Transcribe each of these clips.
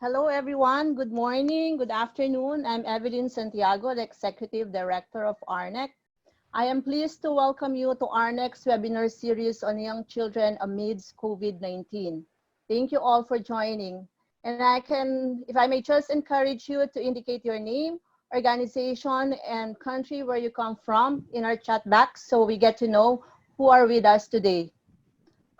Hello, everyone. Good morning, good afternoon. I'm Evelyn Santiago, the Executive Director of ARNEC. I am pleased to welcome you to ARNEC's webinar series on young children amidst COVID-19. Thank you all for joining. And if I may just encourage you to indicate your name, organization, and country where you come from in our chat box so we get to know who are with us today.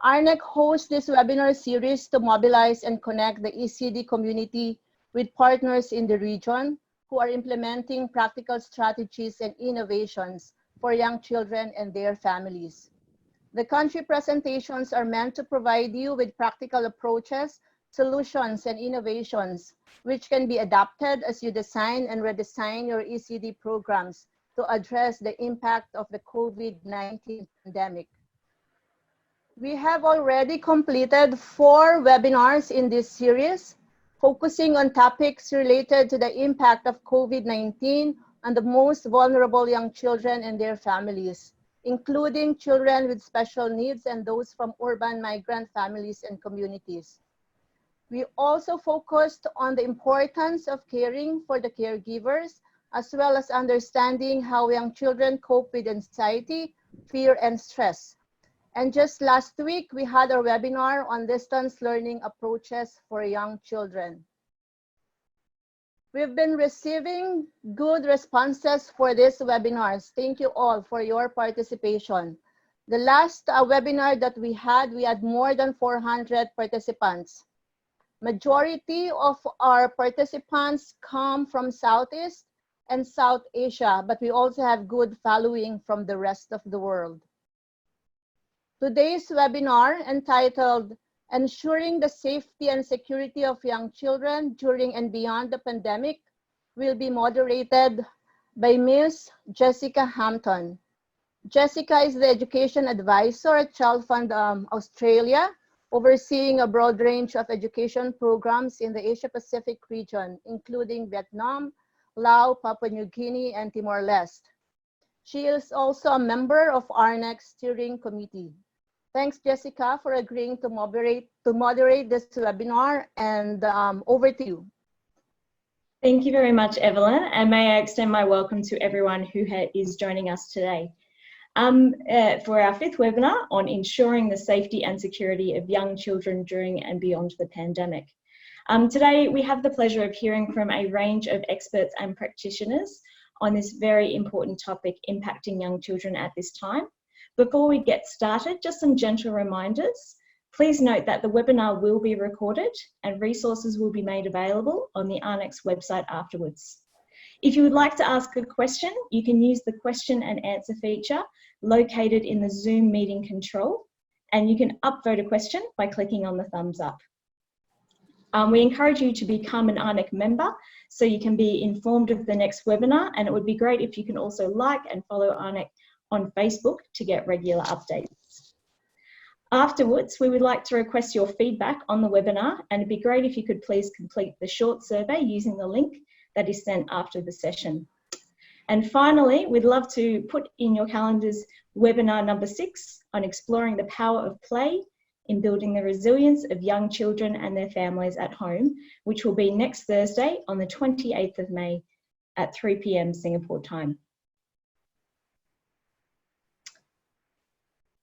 ARNEC hosts this webinar series to mobilize and connect the ECD community with partners in the region who are implementing practical strategies and innovations for young children and their families. The country presentations are meant to provide you with practical approaches, solutions, and innovations which can be adapted as you design and redesign your ECD programs to address the impact of the COVID-19 pandemic. We have already completed 4 webinars in this series, focusing on topics related to the impact of COVID-19 on the most vulnerable young children and their families, including children with special needs and those from urban migrant families and communities. We also focused on the importance of caring for the caregivers, as well as understanding how young children cope with anxiety, fear, and stress. And just last week, we had a webinar on distance learning approaches for young children. We've been receiving good responses for these webinars. Thank you all for your participation. The last webinar that we had more than 400 participants. Majority of our participants come from Southeast and South Asia, but we also have good following from the rest of the world. Today's webinar, entitled Ensuring the Safety and Security of Young Children During and Beyond the Pandemic, will be moderated by Ms. Jessica Hampton. Jessica is the Education Advisor at Child Fund Australia, overseeing a broad range of education programs in the Asia-Pacific region, including Vietnam, Laos, Papua New Guinea, and Timor-Leste. She is also a member of ARNEC's steering committee. Thanks, Jessica, for agreeing to moderate this webinar, and over to you. Thank you very much, Evelyn, and may I extend my welcome to everyone who is joining us today for our 5th webinar on ensuring the safety and security of young children during and beyond the pandemic. Today, we have the pleasure of hearing from a range of experts and practitioners on this very important topic impacting young children at this time. Before we get started, just some gentle reminders. Please note that the webinar will be recorded and resources will be made available on the ARNEC's website afterwards. If you would like to ask a question, you can use the question and answer feature located in the Zoom meeting control, and you can upvote a question by clicking on the thumbs up. We encourage you to become an ARNEC member so you can be informed of the next webinar, and it would be great if you can also like and follow ARNEC on Facebook to get regular updates. Afterwards, we would like to request your feedback on the webinar, and it'd be great if you could please complete the short survey using the link that is sent after the session. And finally, we'd love to put in your calendars webinar number 6 on exploring the power of play in building the resilience of young children and their families at home, which will be next Thursday on the 28th of May at 3 p.m. Singapore time.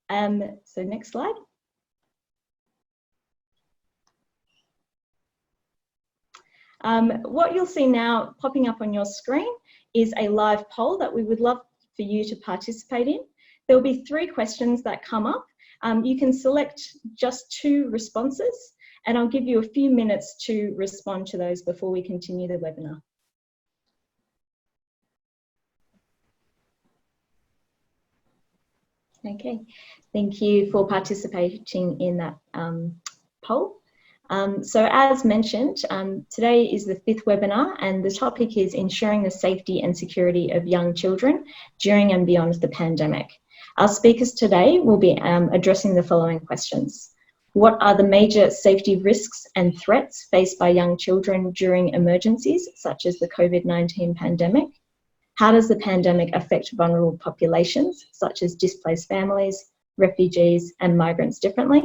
So next slide. What you'll see now popping up on your screen is a live poll that we would love for you to participate in. There will be 3 questions that come up. You can select just 2 responses, and I'll give you a few minutes to respond to those before we continue the webinar. Okay, thank you for participating in that poll. So as mentioned, today is the 5th webinar, and the topic is ensuring the safety and security of young children during and beyond the pandemic. Our speakers today will be addressing the following questions. What are the major safety risks and threats faced by young children during emergencies, such as the COVID-19 pandemic? How does the pandemic affect vulnerable populations, such as displaced families, refugees, and migrants differently?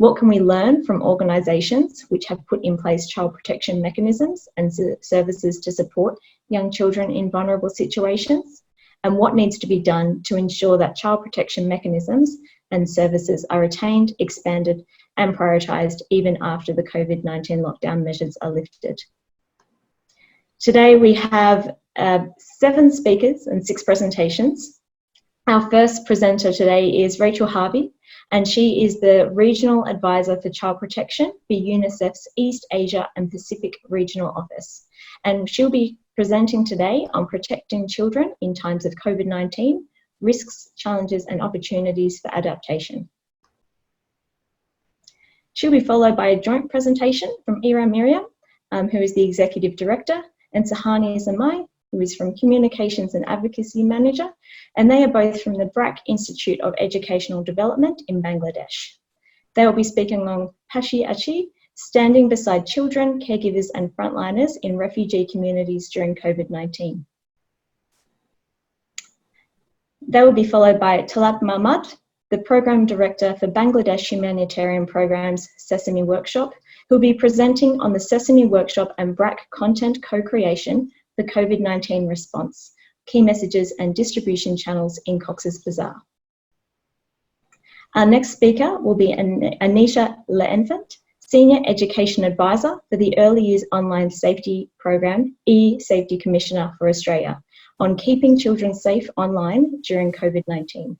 What can we learn from organisations which have put in place child protection mechanisms and services to support young children in vulnerable situations? And what needs to be done to ensure that child protection mechanisms and services are retained, expanded and prioritised even after the COVID-19 lockdown measures are lifted? Today we have 7 speakers and 6 presentations. Our first presenter today is Rachel Harvey, and she is the Regional Advisor for Child Protection for UNICEF's East Asia and Pacific Regional Office. And she'll be presenting today on protecting children in times of COVID-19, risks, challenges and opportunities for adaptation. She'll be followed by a joint presentation from Ira Miriam, who is the Executive Director, and Sahani Zamai, who is from Communications and Advocacy Manager, and they are both from the BRAC Institute of Educational Development in Bangladesh. They will be speaking on Pashi Achi, standing beside children, caregivers and frontliners in refugee communities during COVID-19. They will be followed by Talat Mahmud, the Program Director for Bangladesh Humanitarian Programs Sesame Workshop, who will be presenting on the Sesame Workshop and BRAC content co-creation for COVID-19 response, key messages and distribution channels in Cox's Bazar. Our next speaker will be Anisha Leenfant, Senior Education Advisor for the Early Years Online Safety Program, E-Safety Commissioner for Australia, on keeping children safe online during COVID-19.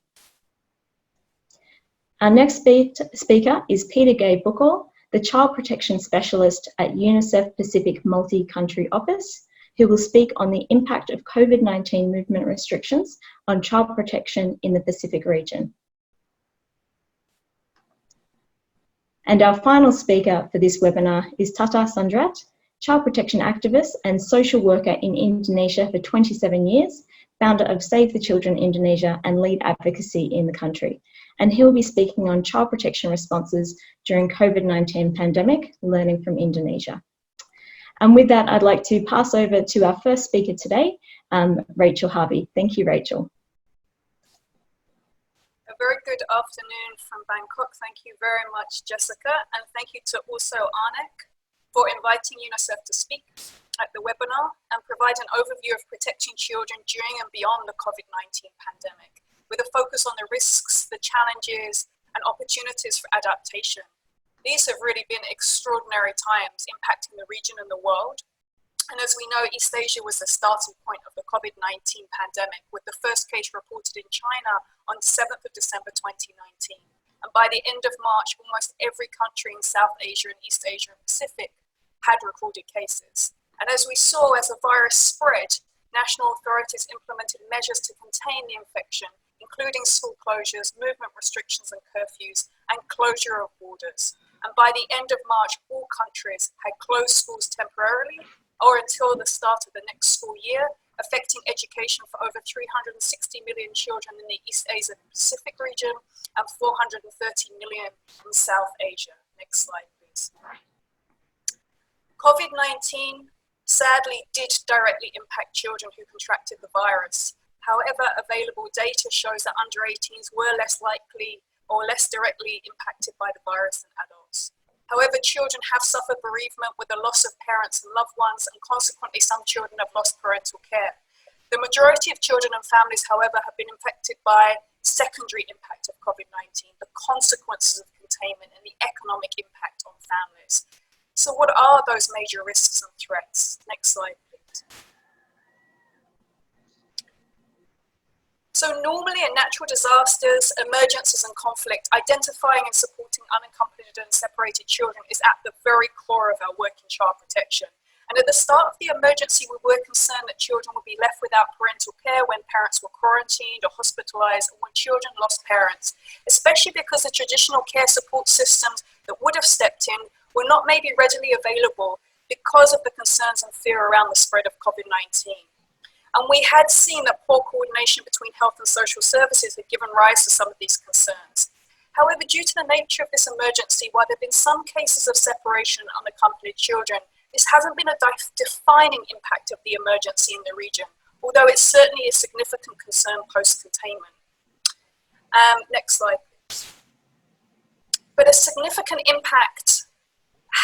Our next speaker is Peter Gay Bookall, the Child Protection Specialist at UNICEF Pacific Multi-Country Office, who will speak on the impact of COVID-19 movement restrictions on child protection in the Pacific region. And our final speaker for this webinar is Tata Sandrat, child protection activist and social worker in Indonesia for 27 years, founder of Save the Children Indonesia and lead advocacy in the country. And he'll be speaking on child protection responses during COVID-19 pandemic, learning from Indonesia. And with that, I'd like to pass over to our first speaker today, Rachel Harvey. Thank you, Rachel. A very good afternoon from Bangkok. Thank you very much, Jessica. And thank you to also ARNEC for inviting UNICEF to speak at the webinar and provide an overview of protecting children during and beyond the COVID-19 pandemic, with a focus on the risks, the challenges, and opportunities for adaptation. These have really been extraordinary times impacting the region and the world. And as we know, East Asia was the starting point of the COVID-19 pandemic, with the first case reported in China on 7th of December 2019. And by the end of March, almost every country in South Asia and East Asia and Pacific had recorded cases. And as we saw, as the virus spread, national authorities implemented measures to contain the infection, including school closures, movement restrictions and curfews, and closure of borders. And by the end of March, all countries had closed schools temporarily or until the start of the next school year, affecting education for over 360 million children in the East Asia and Pacific region and 430 million in South Asia. Next slide, please. COVID-19 sadly did directly impact children who contracted the virus. However, available data shows that under 18s were less likely or less directly impacted by the virus than adults. However, children have suffered bereavement with the loss of parents and loved ones, and consequently some children have lost parental care. The majority of children and families, however, have been infected by secondary impact of COVID-19, the consequences of containment and the economic impact on families. So what are those major risks and threats? Next slide, please. So normally in natural disasters, emergencies and conflict, identifying and supporting unaccompanied and separated children is at the very core of our work in child protection. And at the start of the emergency, we were concerned that children would be left without parental care when parents were quarantined or hospitalized, or when children lost parents, especially because the traditional care support systems that would have stepped in were not maybe readily available because of the concerns and fear around the spread of COVID-19. And we had seen that poor coordination between health and social services had given rise to some of these concerns. However, due to the nature of this emergency, while there have been some cases of separation and unaccompanied children, this hasn't been a defining impact of the emergency in the region, although it's certainly a significant concern post-containment. Next slide, please. But a significant impact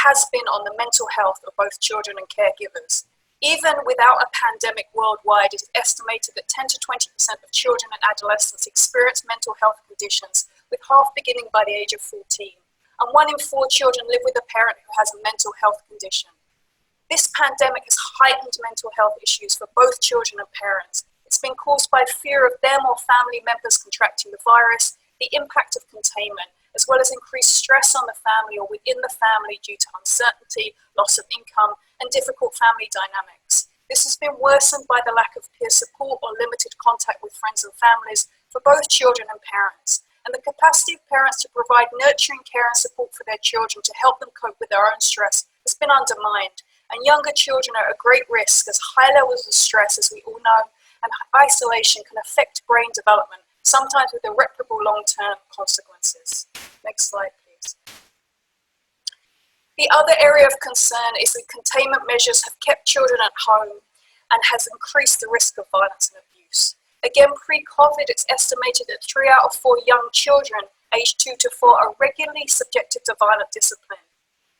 has been on the mental health of both children and caregivers. Even without a pandemic worldwide, it is estimated that 10 to 20% of children and adolescents experience mental health conditions, with half beginning by the age of 14. And 1 in 4 children live with a parent who has a mental health condition. This pandemic has heightened mental health issues for both children and parents. It's been caused by fear of them or family members contracting the virus, the impact of containment, as well as increased stress on the family or within the family due to uncertainty, loss of income, and difficult family dynamics. This has been worsened by the lack of peer support or limited contact with friends and families for both children and parents. And the capacity of parents to provide nurturing care and support for their children to help them cope with their own stress has been undermined. And younger children are at great risk as high levels of stress, as we all know, and isolation can affect brain development, sometimes with irreparable long-term consequences. Next slide, please. The other area of concern is that containment measures have kept children at home and has increased the risk of violence and abuse. Again, pre-COVID, it's estimated that 3 out of 4 young children aged 2 to 4 are regularly subjected to violent discipline.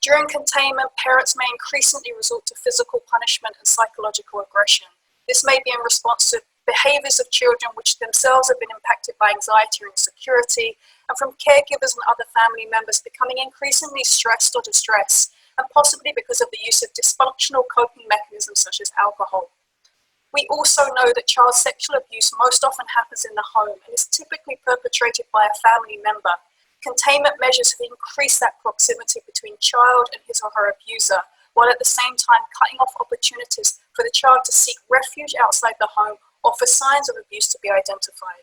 During containment, parents may increasingly resort to physical punishment and psychological aggression. This may be in response to behaviours of children which themselves have been impacted by anxiety or insecurity, and from caregivers and other family members becoming increasingly stressed or distressed, and possibly because of the use of dysfunctional coping mechanisms such as alcohol. We also know that child sexual abuse most often happens in the home and is typically perpetrated by a family member. Containment measures have increased that proximity between child and his or her abuser, while at the same time cutting off opportunities for the child to seek refuge outside the home or for signs of abuse to be identified.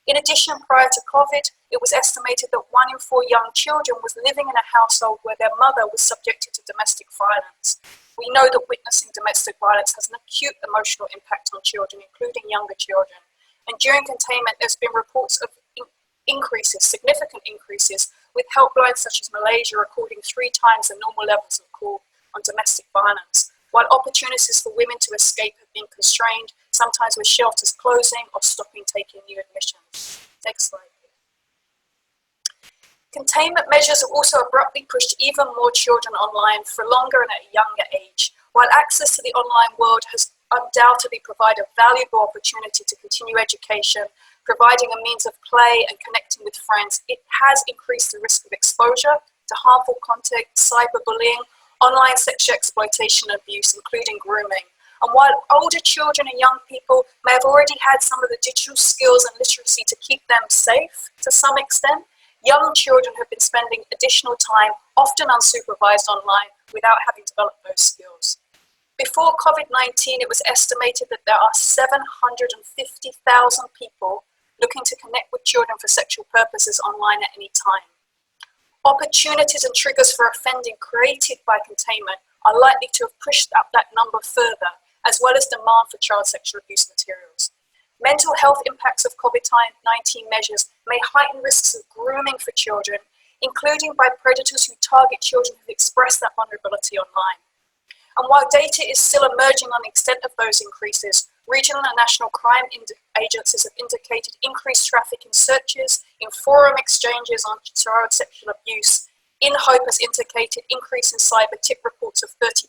In addition, prior to COVID, it was estimated that 1 in 4 young children was living in a household where their mother was subjected to domestic violence. We know that witnessing domestic violence has an acute emotional impact on children, including younger children. And during containment, there's been reports of significant increases, with helplines such as Malaysia recording 3 times the normal levels of call on domestic violence, while opportunities for women to escape have been constrained, sometimes with shelters closing or stopping taking new admissions. Next slide, please. Containment measures have also abruptly pushed even more children online for longer and at a younger age. While access to the online world has undoubtedly provided a valuable opportunity to continue education, providing a means of play and connecting with friends, it has increased the risk of exposure to harmful content, cyberbullying, online sexual exploitation and abuse, including grooming. And while older children and young people may have already had some of the digital skills and literacy to keep them safe to some extent, young children have been spending additional time, often unsupervised online, without having developed those skills. Before COVID-19, it was estimated that there are 750,000 people looking to connect with children for sexual purposes online at any time. Opportunities and triggers for offending created by containment are likely to have pushed up that number further, as well as demand for child sexual abuse materials. Mental health impacts of COVID-19 measures may heighten risks of grooming for children, including by predators who target children who express that vulnerability online. And while data is still emerging on the extent of those increases, regional and national crime agencies have indicated increased traffic in searches, in forum exchanges on child sexual abuse. InHope has indicated increase in cyber tip reports of 30%.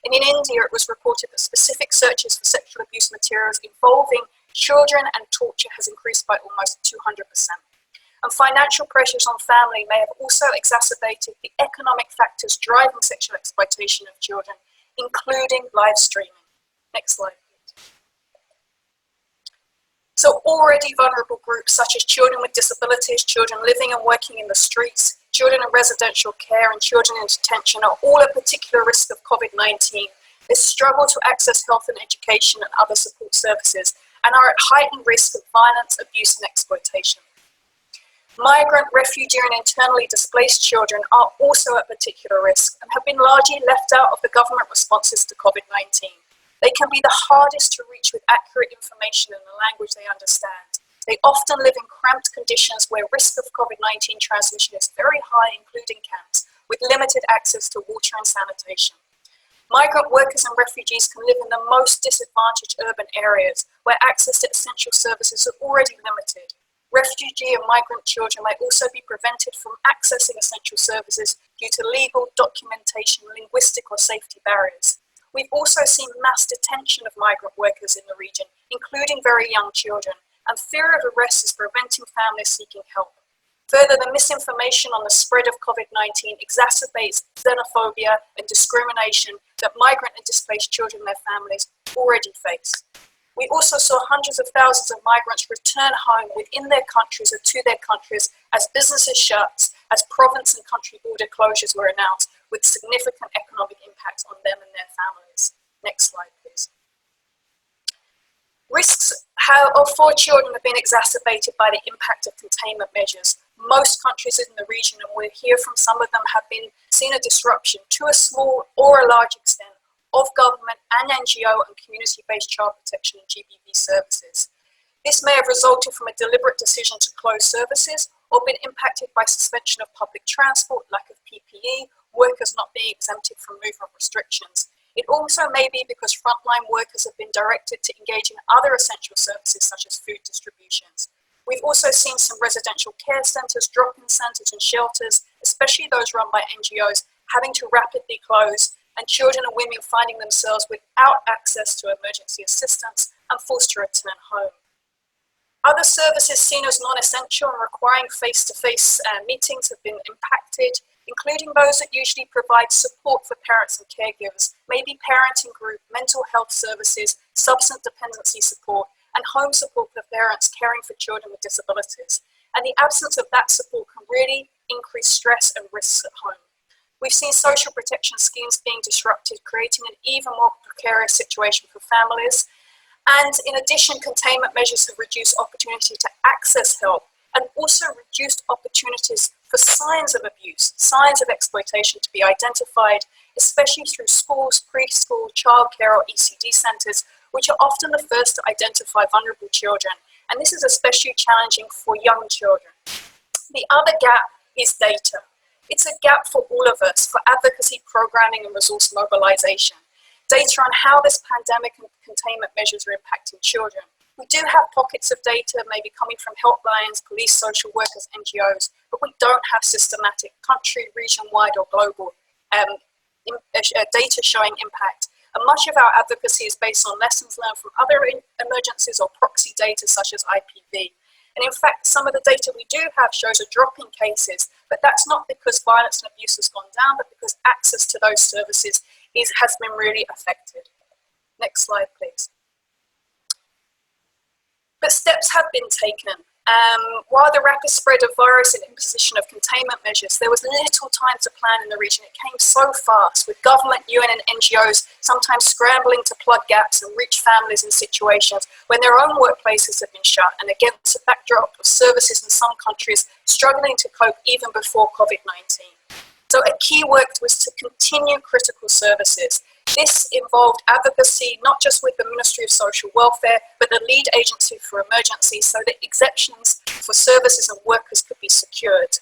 And in India, it was reported that specific searches for sexual abuse materials involving children and torture has increased by almost 200%. And financial pressures on family may have also exacerbated the economic factors driving sexual exploitation of children, including live streaming. Next slide, please. So already vulnerable groups such as children with disabilities, children living and working in the streets, children in residential care and children in detention are all at particular risk of COVID-19. They struggle to access health and education and other support services and are at heightened risk of violence, abuse and exploitation. Migrant, refugee and internally displaced children are also at particular risk and have been largely left out of the government responses to COVID-19. They can be the hardest to reach with accurate information in the language they understand. They often live in cramped conditions where risk of COVID-19 transmission is very high, including camps, with limited access to water and sanitation. Migrant workers and refugees can live in the most disadvantaged urban areas where access to essential services are already limited. Refugee and migrant children may also be prevented from accessing essential services due to legal, documentation, linguistic or safety barriers. We've also seen mass detention of migrant workers in the region, including very young children, and fear of arrest is preventing families seeking help. Further, the misinformation on the spread of COVID-19 exacerbates xenophobia and discrimination that migrant and displaced children and their families already face. We also saw hundreds of thousands of migrants return home within their countries or to their countries as businesses shut, as province and country border closures were announced, with significant economic impacts on them and their families. Next slide, please. Risks for children have been exacerbated by the impact of containment measures. Most countries in the region, and we'll hear from some of them, have been seen a disruption to a small or a large extent of government and NGO and community-based child protection and GBV services. This may have resulted from a deliberate decision to close services or been impacted by suspension of public transport, lack of PPE, workers not being exempted from movement restrictions. It also may be because frontline workers have been directed to engage in other essential services such as food distributions. We've also seen some residential care centres, drop-in centres and shelters, especially those run by NGOs, having to rapidly close, and children and women finding themselves without access to emergency assistance and forced to return home. Other services seen as non-essential and requiring face-to-face meetings have been impacted, including those that usually provide support for parents and caregivers, maybe parenting group, mental health services, substance dependency support, and home support for parents caring for children with disabilities. And the absence of that support can really increase stress and risks at home. We've seen social protection schemes being disrupted, creating an even more precarious situation for families. And in addition, containment measures have reduced opportunity to access help and also reduced opportunities for signs of abuse, signs of exploitation to be identified, especially through schools, preschool, childcare or ECD centres, which are often the first to identify vulnerable children. And this is especially challenging for young children. The other gap is data. It's a gap for all of us, for advocacy, programming and resource mobilisation. Data on how this pandemic and containment measures are impacting children. We do have pockets of data, maybe coming from helplines, police, social workers, NGOs, but we don't have systematic country, region-wide or global data showing impact. And much of our advocacy is based on lessons learned from other emergencies or proxy data such as IPV. And in fact, some of the data we do have shows a drop in cases, but that's not because violence and abuse has gone down, but because access to those services has been really affected. Next slide, please. But steps have been taken. While the rapid spread of virus and imposition of containment measures, there was little time to plan in the region. It came so fast, with government, UN and NGOs sometimes scrambling to plug gaps and reach families in situations when their own workplaces have been shut, and against a backdrop of services in some countries struggling to cope even before COVID-19. So a key work was to continue critical services. This involved advocacy, not just with the Ministry of Social Welfare, but the lead agency for emergencies, so that exemptions for services and workers could be secured.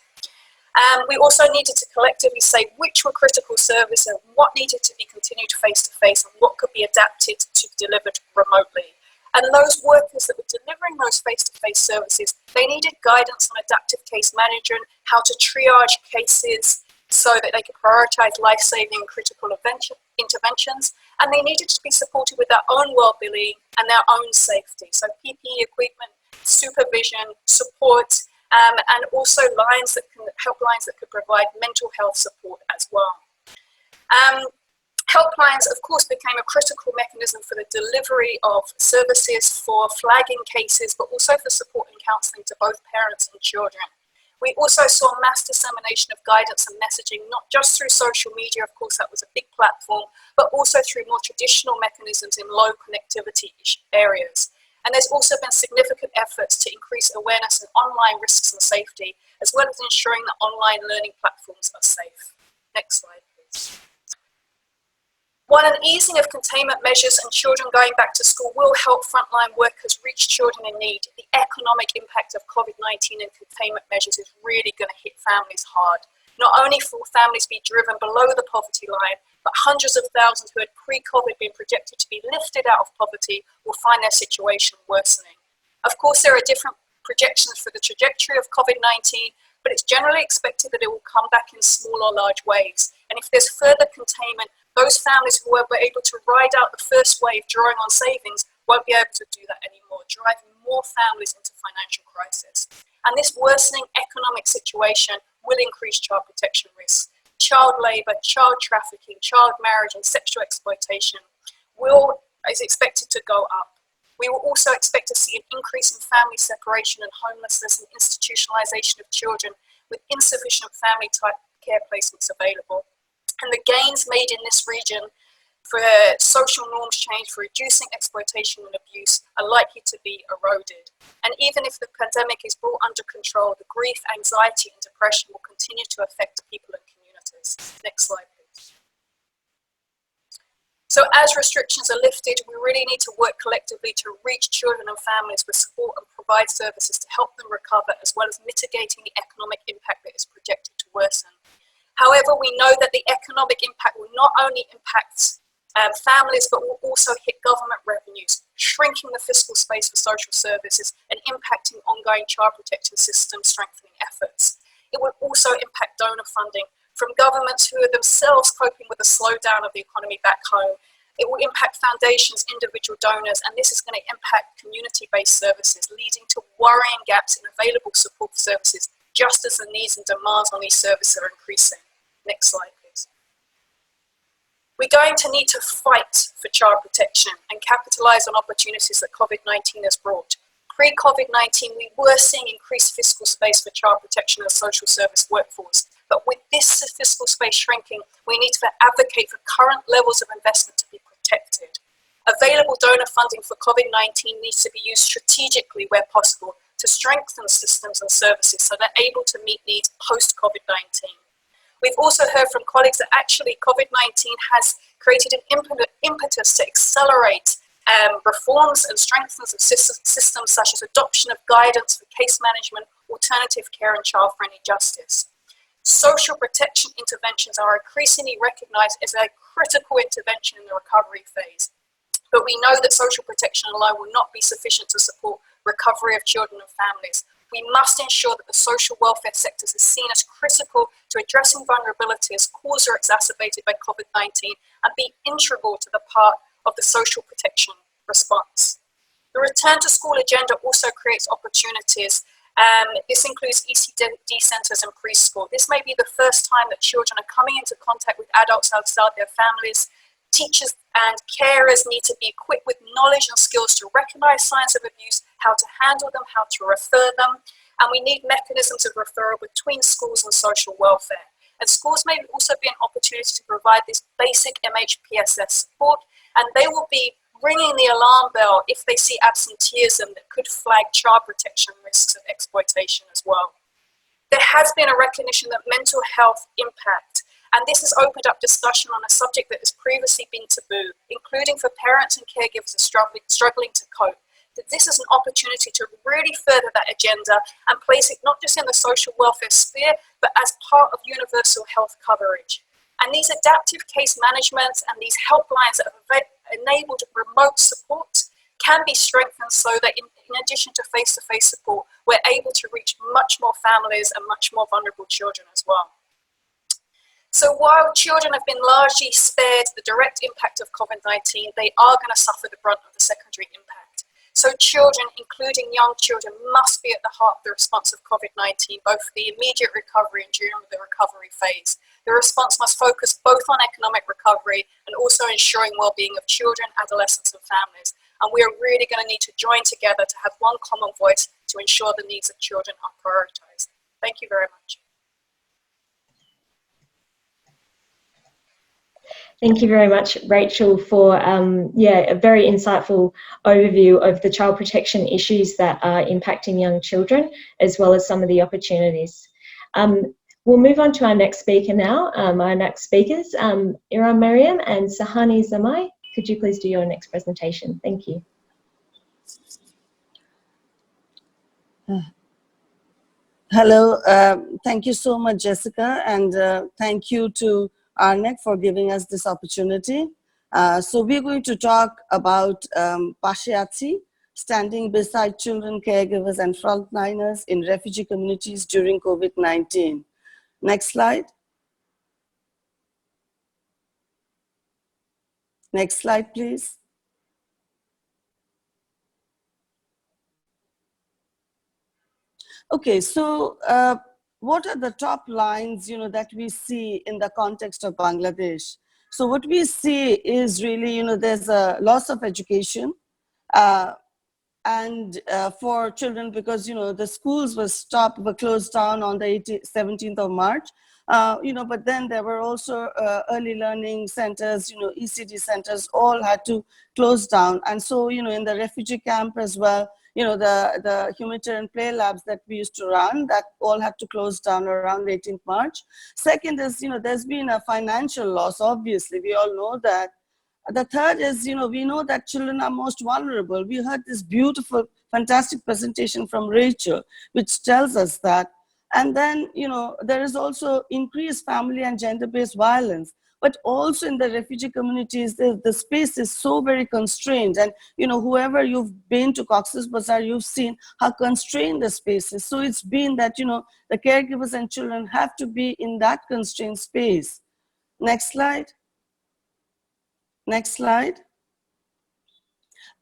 We also needed to collectively say which were critical services and what needed to be continued face-to-face and what could be adapted to be delivered remotely. And those workers that were delivering those face-to-face services, they needed guidance on adaptive case management, how to triage cases, so that they could prioritise life-saving and critical interventions, and they needed to be supported with their own well-being and their own safety. So PPE equipment, supervision, support, and also helplines that could provide mental health support as well. Helplines, of course, became a critical mechanism for the delivery of services, for flagging cases, but also for support and counselling to both parents and children. We also saw mass dissemination of guidance and messaging, not just through social media, of course that was a big platform, but also through more traditional mechanisms in low connectivity areas. And there's also been significant efforts to increase awareness in online risks and safety, as well as ensuring that online learning platforms are safe. Next slide, please. While an easing of containment measures and children going back to school will help frontline workers reach children in need, the economic impact of COVID-19 and containment measures is really going to hit families hard. Not only will families be driven below the poverty line, but hundreds of thousands who had pre-COVID been projected to be lifted out of poverty will find their situation worsening. Of course, there are different projections for the trajectory of COVID-19, but it's generally expected that it will come back in small or large waves. And if there's further containment, those families who were able to ride out the first wave drawing on savings won't be able to do that anymore, driving more families into financial crisis. And this worsening economic situation will increase child protection risks. Child labour, child trafficking, child marriage and sexual exploitation is expected to go up. We will also expect to see an increase in family separation and homelessness and institutionalisation of children with insufficient family type care placements available. And the gains made in this region for social norms change, for reducing exploitation and abuse are likely to be eroded. And even if the pandemic is brought under control, the grief, anxiety and depression will continue to affect people and communities. Next slide, please. So as restrictions are lifted, we really need to work collectively to reach children and families with support and provide services to help them recover, as well as mitigating the economic impact that is projected to worsen. However, we know that the economic impact will not only impact families, but will also hit government revenues, shrinking the fiscal space for social services and impacting ongoing child protection system strengthening efforts. It will also impact donor funding from governments who are themselves coping with the slowdown of the economy back home. It will impact foundations, individual donors, and this is going to impact community-based services, leading to worrying gaps in available support services, just as the needs and demands on these services are increasing. Next slide, please. We're going to need to fight for child protection and capitalise on opportunities that COVID-19 has brought. Pre-COVID-19, we were seeing increased fiscal space for child protection and social service workforce. But with this fiscal space shrinking, we need to advocate for current levels of investment to be protected. Available donor funding for COVID-19 needs to be used strategically where possible to strengthen systems and services so they're able to meet needs post-COVID-19. We've also heard from colleagues that actually COVID-19 has created an impetus to accelerate reforms and strengthens of systems such as adoption of guidance for case management, alternative care and child-friendly justice. Social protection interventions are increasingly recognised as a critical intervention in the recovery phase. But we know that social protection alone will not be sufficient to support recovery of children and families. We must ensure that the social welfare sectors are seen as critical to addressing vulnerabilities caused or exacerbated by COVID-19 and be integral to the part of the social protection response. The return to school agenda also creates opportunities. This includes ECD centres and preschool. This may be the first time that children are coming into contact with adults outside their families. Teachers and carers need to be equipped with knowledge and skills to recognise signs of abuse, how to handle them, how to refer them, and we need mechanisms of referral between schools and social welfare. And schools may also be an opportunity to provide this basic MHPSS support, and they will be ringing the alarm bell if they see absenteeism that could flag child protection risks of exploitation as well. There has been a recognition that mental health impact, and this has opened up discussion on a subject that has previously been taboo, including for parents and caregivers struggling to cope. That this is an opportunity to really further that agenda and place it not just in the social welfare sphere, but as part of universal health coverage. And these adaptive case managements and these helplines that have enabled remote support can be strengthened so that in addition to face-to-face support, we're able to reach much more families and much more vulnerable children as well. So while children have been largely spared the direct impact of COVID-19, they are going to suffer the brunt of the secondary impact. So children, including young children, must be at the heart of the response of COVID-19, both for the immediate recovery and during the recovery phase. The response must focus both on economic recovery and also ensuring well-being of children, adolescents and families. And we are really going to need to join together to have one common voice to ensure the needs of children are prioritised. Thank you very much. Thank you very much, Rachel, for a very insightful overview of the child protection issues that are impacting young children, as well as some of the opportunities. We'll move on to our next speaker now. Our next speakers, Iram Mariam and Sahani Zamai. Could you please do your next presentation? Thank you. Hello, thank you so much, Jessica, and thank you to ARNEC for giving us this opportunity. So we're going to talk about Pashe Achi, standing beside children, caregivers, and frontliners in refugee communities during COVID-19. Next slide. Next slide, please. Okay, so what are the top lines, that we see in the context of Bangladesh? So what we see is really, there's a loss of education, and for children, because the schools were closed down on the 17th of March. But then there were also early learning centers, ECD centers, all had to close down. And so, in the refugee camp as well, the humanitarian play labs that we used to run, that all had to close down around 18th March. Second is, there's been a financial loss, obviously, we all know that. The third is, we know that children are most vulnerable. We heard this beautiful, fantastic presentation from Rachel, which tells us that. And then, there is also increased family and gender-based violence. But also in the refugee communities, the space is so very constrained. And, whoever you've been to Cox's Bazar, you've seen how constrained the space is. So it's been that, the caregivers and children have to be in that constrained space. Next slide. Next slide.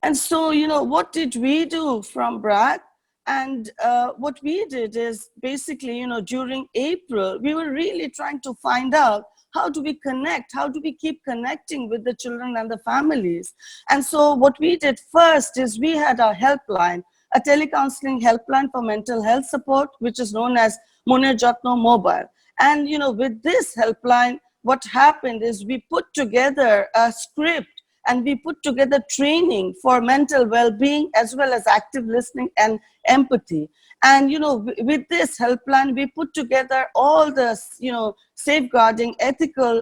And so, what did we do from BRAC? And what we did is basically, during April, we were really trying to find out how do we connect? How do we keep connecting with the children and the families? And so what we did first is we had our helpline, a telecounseling helpline for mental health support, which is known as Moner Jotno Mobile. And, with this helpline, what happened is we put together a script and we put together training for mental well-being as well as active listening and empathy. And, with this helpline, we put together all the, safeguarding ethical,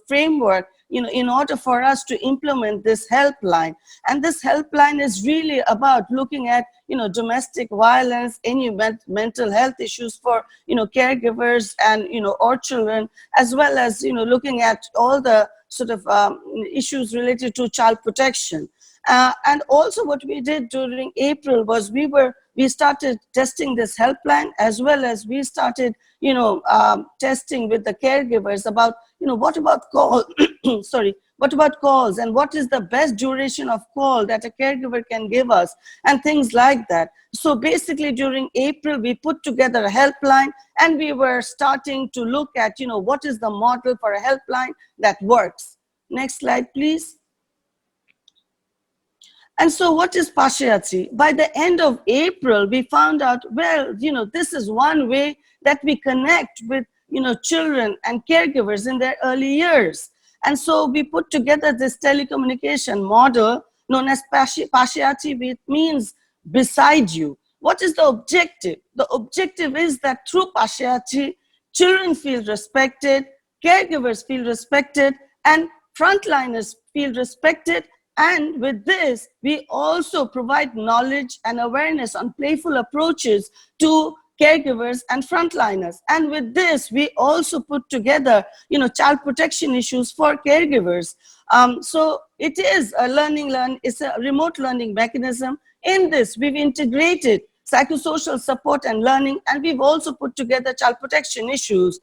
framework, in order for us to implement this helpline. And this helpline is really about looking at, domestic violence, any mental health issues for, caregivers and, or children, as well as, looking at all the sort of issues related to child protection. And also what we did during April was we started testing this helpline, as well as we started, testing with the caregivers about, what about call, what about calls, and what is the best duration of call that a caregiver can give us, and things like that. So basically during April, we put together a helpline, and we were starting to look at, what is the model for a helpline that works. Next slide, please. And so what is partiality? By the end of April, we found out, well, this is one way that we connect with, children and caregivers in their early years. And so we put together this telecommunication model known as partiality, which means beside you. What is the objective? The objective is that through partiality, children feel respected, caregivers feel respected, and frontliners feel respected. And with this, we also provide knowledge and awareness on playful approaches to caregivers and frontliners. And with this, we also put together, child protection issues for caregivers. So it is a it's a remote learning mechanism. In this, we've integrated psychosocial support and learning, and we've also put together child protection issues.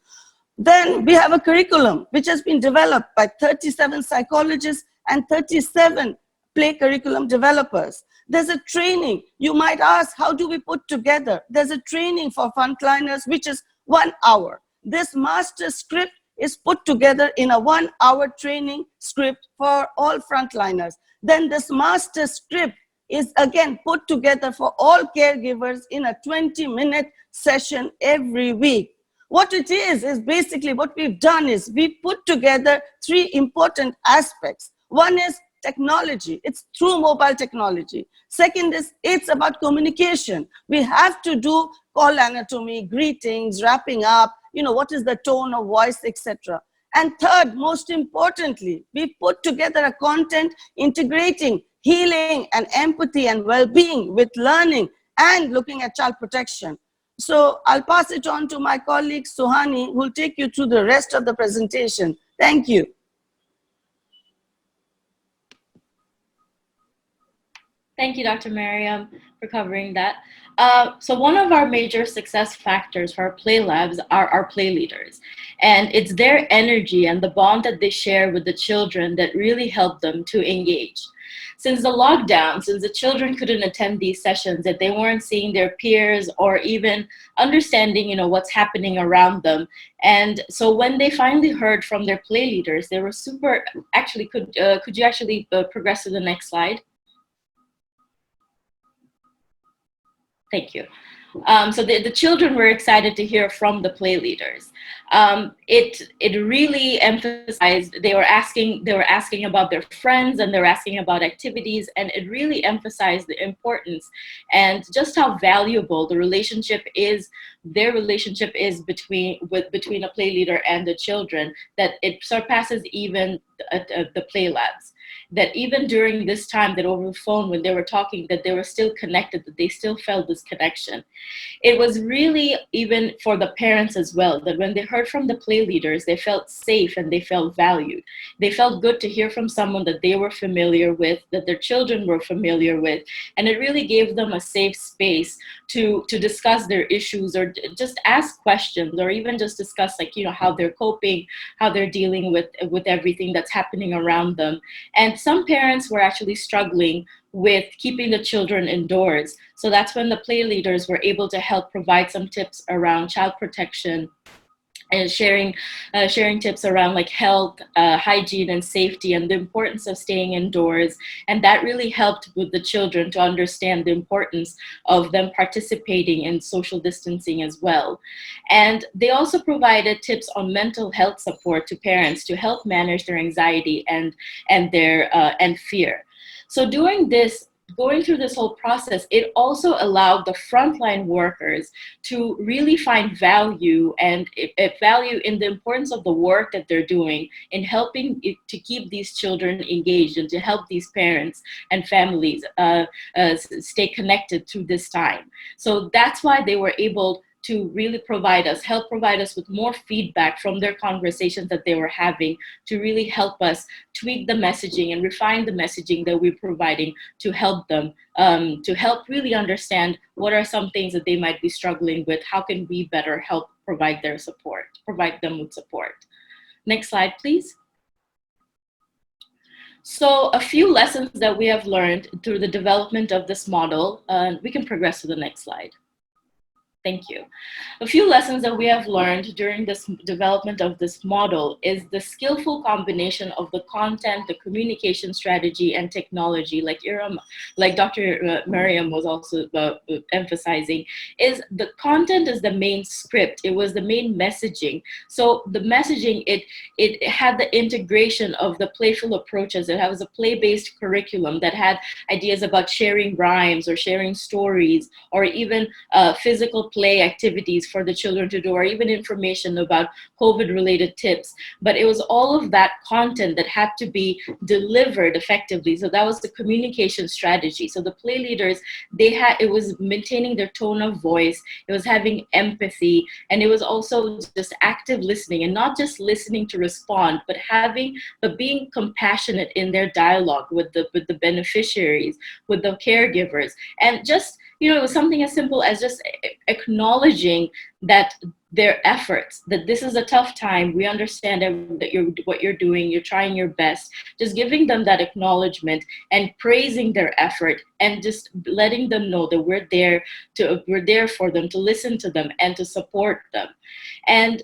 Then we have a curriculum which has been developed by 37 psychologists and 37 play curriculum developers. There's a training. You might ask, how do we put together? There's a training for frontliners, which is 1 hour. This master script is put together in a 1 hour training script for all frontliners. Then this master script is again put together for all caregivers in a 20-minute session every week. What it is basically what we've done is we put together 3 important aspects. One is technology. It's through mobile technology. Second is it's about communication. We have to do call anatomy, greetings, wrapping up, what is the tone of voice, etc. And third, most importantly, we put together a content integrating healing and empathy and well-being with learning and looking at child protection. So I'll pass it on to my colleague Suhani, who will take you through the rest of the presentation. Thank you. Thank you, Dr. Mariam, for covering that. So one of our major success factors for our play labs are our play leaders. And it's their energy and the bond that they share with the children that really help them to engage. Since the lockdown, since the children couldn't attend these sessions, that they weren't seeing their peers or even understanding, what's happening around them. And so when they finally heard from their play leaders, they were super, actually, could you actually progress to the next slide? Thank you. So the children were excited to hear from the play leaders. It really emphasized, they were asking about their friends, and they were asking about activities, and it really emphasized the importance and just how valuable their relationship is between a play leader and the children, that it surpasses even the play labs. That even during this time, that over the phone, when they were talking, that they were still connected, that they still felt this connection. It was really even for the parents as well, that when they heard from the play leaders, they felt safe and they felt valued. They felt good to hear from someone that they were familiar with, that their children were familiar with, and it really gave them a safe space to discuss their issues, or just ask questions, or even just discuss, like, how they're coping, how they're dealing with everything that's happening around them. And some parents were actually struggling with keeping the children indoors. So that's when the play leaders were able to help provide some tips around child protection, and sharing tips around like health, hygiene, and safety, and the importance of staying indoors. And that really helped with the children to understand the importance of them participating in social distancing as well. And they also provided tips on mental health support to parents to help manage their anxiety and fear. So going through this whole process, it also allowed the frontline workers to really find value value in the importance of the work that they're doing in helping to keep these children engaged, and to help these parents and families stay connected through this time. So that's why they were able to really help provide us with more feedback from their conversations that they were having, to really help us tweak the messaging and refine the messaging that we're providing to help them, to help really understand what are some things that they might be struggling with. How can we better help provide them with support? Next slide, please. So a few lessons that we have learned through the development of this model. We can progress to the next slide. Thank you. A few lessons that we have learned during this development of this model is the skillful combination of the content, the communication strategy, and technology, like Dr. Mariam was also emphasizing, is the content is the main script. It was the main messaging. So the messaging, it had the integration of the playful approaches. It was a play-based curriculum that had ideas about sharing rhymes, or sharing stories, or even physical play activities for the children to do, or even information about COVID-related tips. But it was all of that content that had to be delivered effectively. So that was the communication strategy. So the play leaders, it was maintaining their tone of voice, it was having empathy, and it was also just active listening, and not just listening to respond, but being compassionate in their dialogue with the beneficiaries, with the caregivers. And just, it was something as simple as just acknowledging that their efforts, that this is a tough time. We understand that what you're doing, you're trying your best. Just giving them that acknowledgement and praising their effort, and just letting them know that we're there for them, to listen to them and to support them. And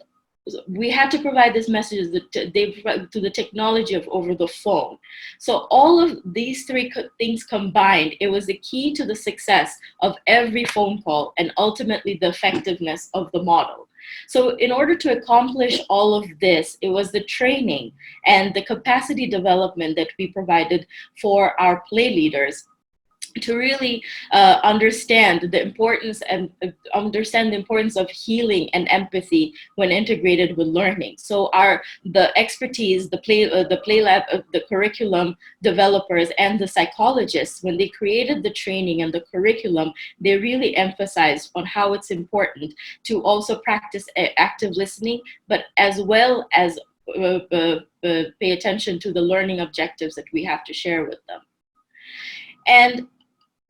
we had to provide this message to the technology of over the phone. So all of these three things combined, it was the key to the success of every phone call, and ultimately the effectiveness of the model. So in order to accomplish all of this, it was the training and the capacity development that we provided for our play leaders to really understand the importance of healing and empathy when integrated with learning. So the expertise, the play lab, the curriculum developers, and the psychologists, when they created the training and the curriculum, they really emphasized on how it's important to also practice active listening, but as well as pay attention to the learning objectives that we have to share with them. And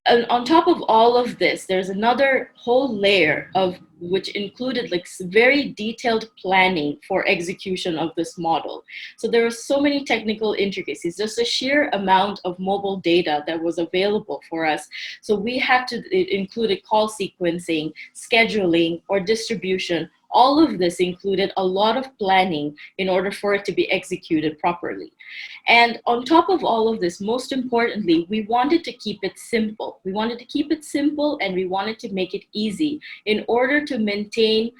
And on top of all of this, there's another whole layer of which included like very detailed planning for execution of this model. So there were so many technical intricacies, just a sheer amount of mobile data that was available for us. So we had to, it included call sequencing, scheduling, or distribution. All of this included a lot of planning in order for it to be executed properly. And on top of all of this, most importantly, we wanted to keep it simple. We wanted to keep it simple and we wanted to make it easy in order to maintain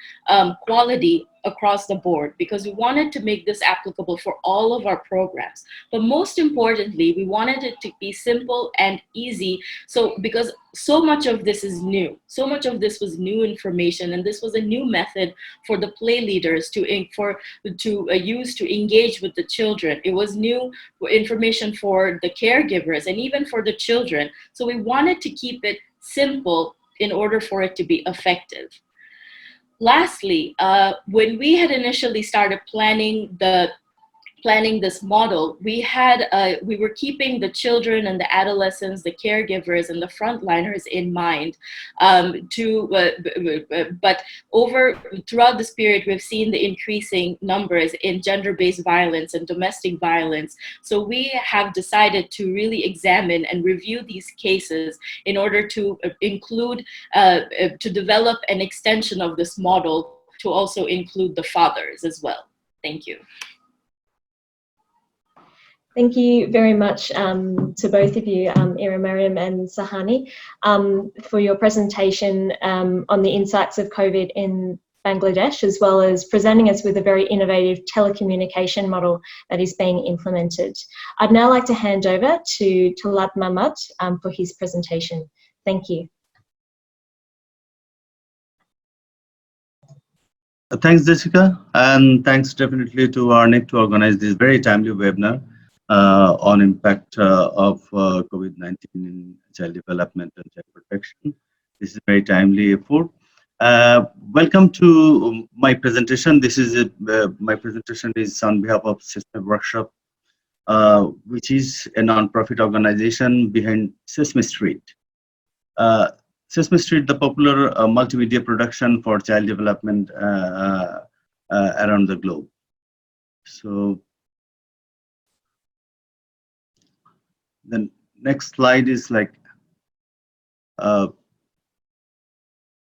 quality across the board, because we wanted to make this applicable for all of our programs. But most importantly, we wanted it to be simple and easy. So because so much of this is new, so much of this was new information, and this was a new method for the play leaders to use to engage with the children. It was new information for the caregivers and even for the children. So we wanted to keep it simple in order for it to be effective. Lastly, when we had initially started planning this model, we were keeping the children and the adolescents, the caregivers, and the frontliners in mind. But throughout this period, we've seen the increasing numbers in gender-based violence and domestic violence. So we have decided to really examine and review these cases in order to include, to develop an extension of this model to also include the fathers as well. Thank you. Thank you very much to both of you, Ira Mariam and Sahani, for your presentation on the insights of COVID in Bangladesh, as well as presenting us with a very innovative telecommunication model that is being implemented. I'd now like to hand over to Talat Mahmud for his presentation. Thank you. Thanks, Jessica, and thanks definitely to ARNEC to organize this very timely webinar on impact of COVID-19 in child development and child protection. This is a very timely effort. Welcome to my presentation. This is my presentation is on behalf of Sesame Workshop, which is a non-profit organization behind Sesame Street. Sesame Street, the popular multimedia production for child development around the globe. So the next slide is like,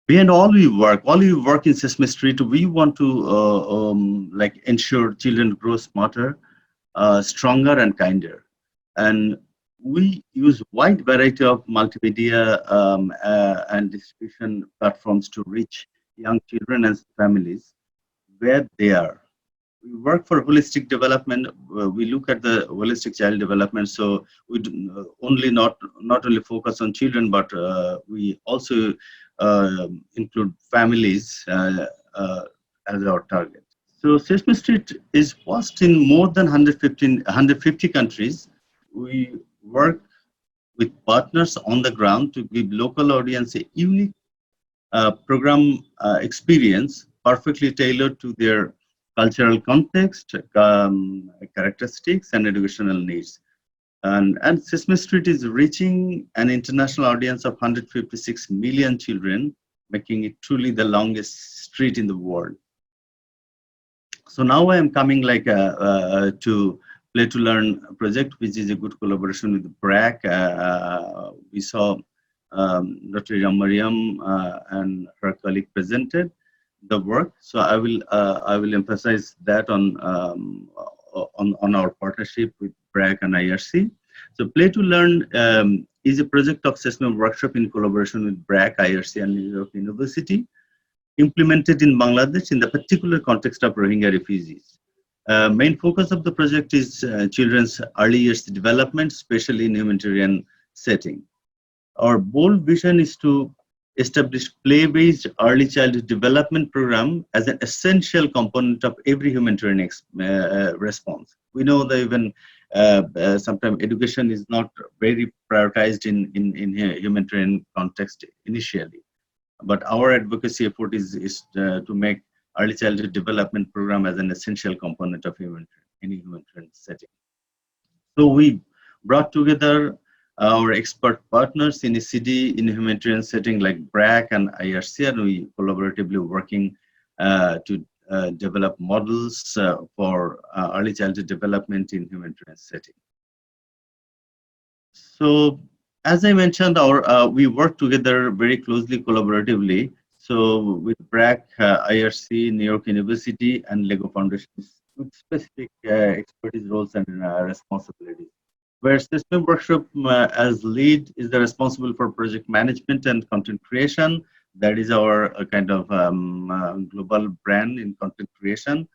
behind all we work in Sesame Street, we want to like ensure children grow smarter, stronger and kinder. And we use wide variety of multimedia and distribution platforms to reach young children and families where they are. We work for holistic development. We look at the holistic child development. So we do not only focus on children, but we also include families as our target. So Sesame Street is watched in more than 150 countries. We work with partners on the ground to give local audience a unique program experience perfectly tailored to their cultural context, characteristics, and educational needs. And Sesame Street is reaching an international audience of 156 million children, making it truly the longest street in the world. So now I am coming like to Play to Learn project, which is a good collaboration with BRAC. We saw Dr. Mariam and her colleague presented the work. So I will emphasize that on our partnership with BRAC and IRC. So Play to Learn is a project of Sesame Workshop in collaboration with BRAC, IRC, and New York University, implemented in Bangladesh in the particular context of Rohingya refugees. Main focus of the project is children's early years development, especially in humanitarian setting. Our bold vision is to establish play-based early childhood development program as an essential component of every humanitarian response. We know that even sometimes education is not very prioritized in humanitarian context initially, but our advocacy effort is to make early childhood development program as an essential component of any humanitarian setting. So we brought together our expert partners in ECD in humanitarian setting like BRAC and IRC, and we collaboratively working to develop models for early childhood development in humanitarian setting. So, as I mentioned, we work together very closely, collaboratively. So, with BRAC, IRC, New York University, and Lego Foundation with specific expertise roles and responsibilities. Where System Workshop as lead is the responsible for project management and content creation. That is our kind of global brand in content creation.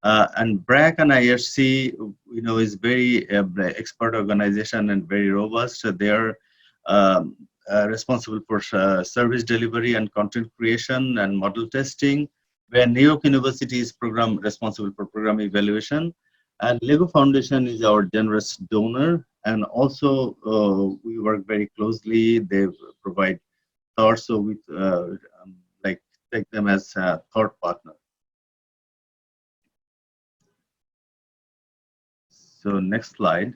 And BRAC and IRC, is very expert organization and very robust. So they are responsible for service delivery and content creation and model testing. Where New York University is responsible for program evaluation, and Lego Foundation is our generous donor. And also, we work very closely. They provide thoughts, so we take them as a thought partner. So next slide.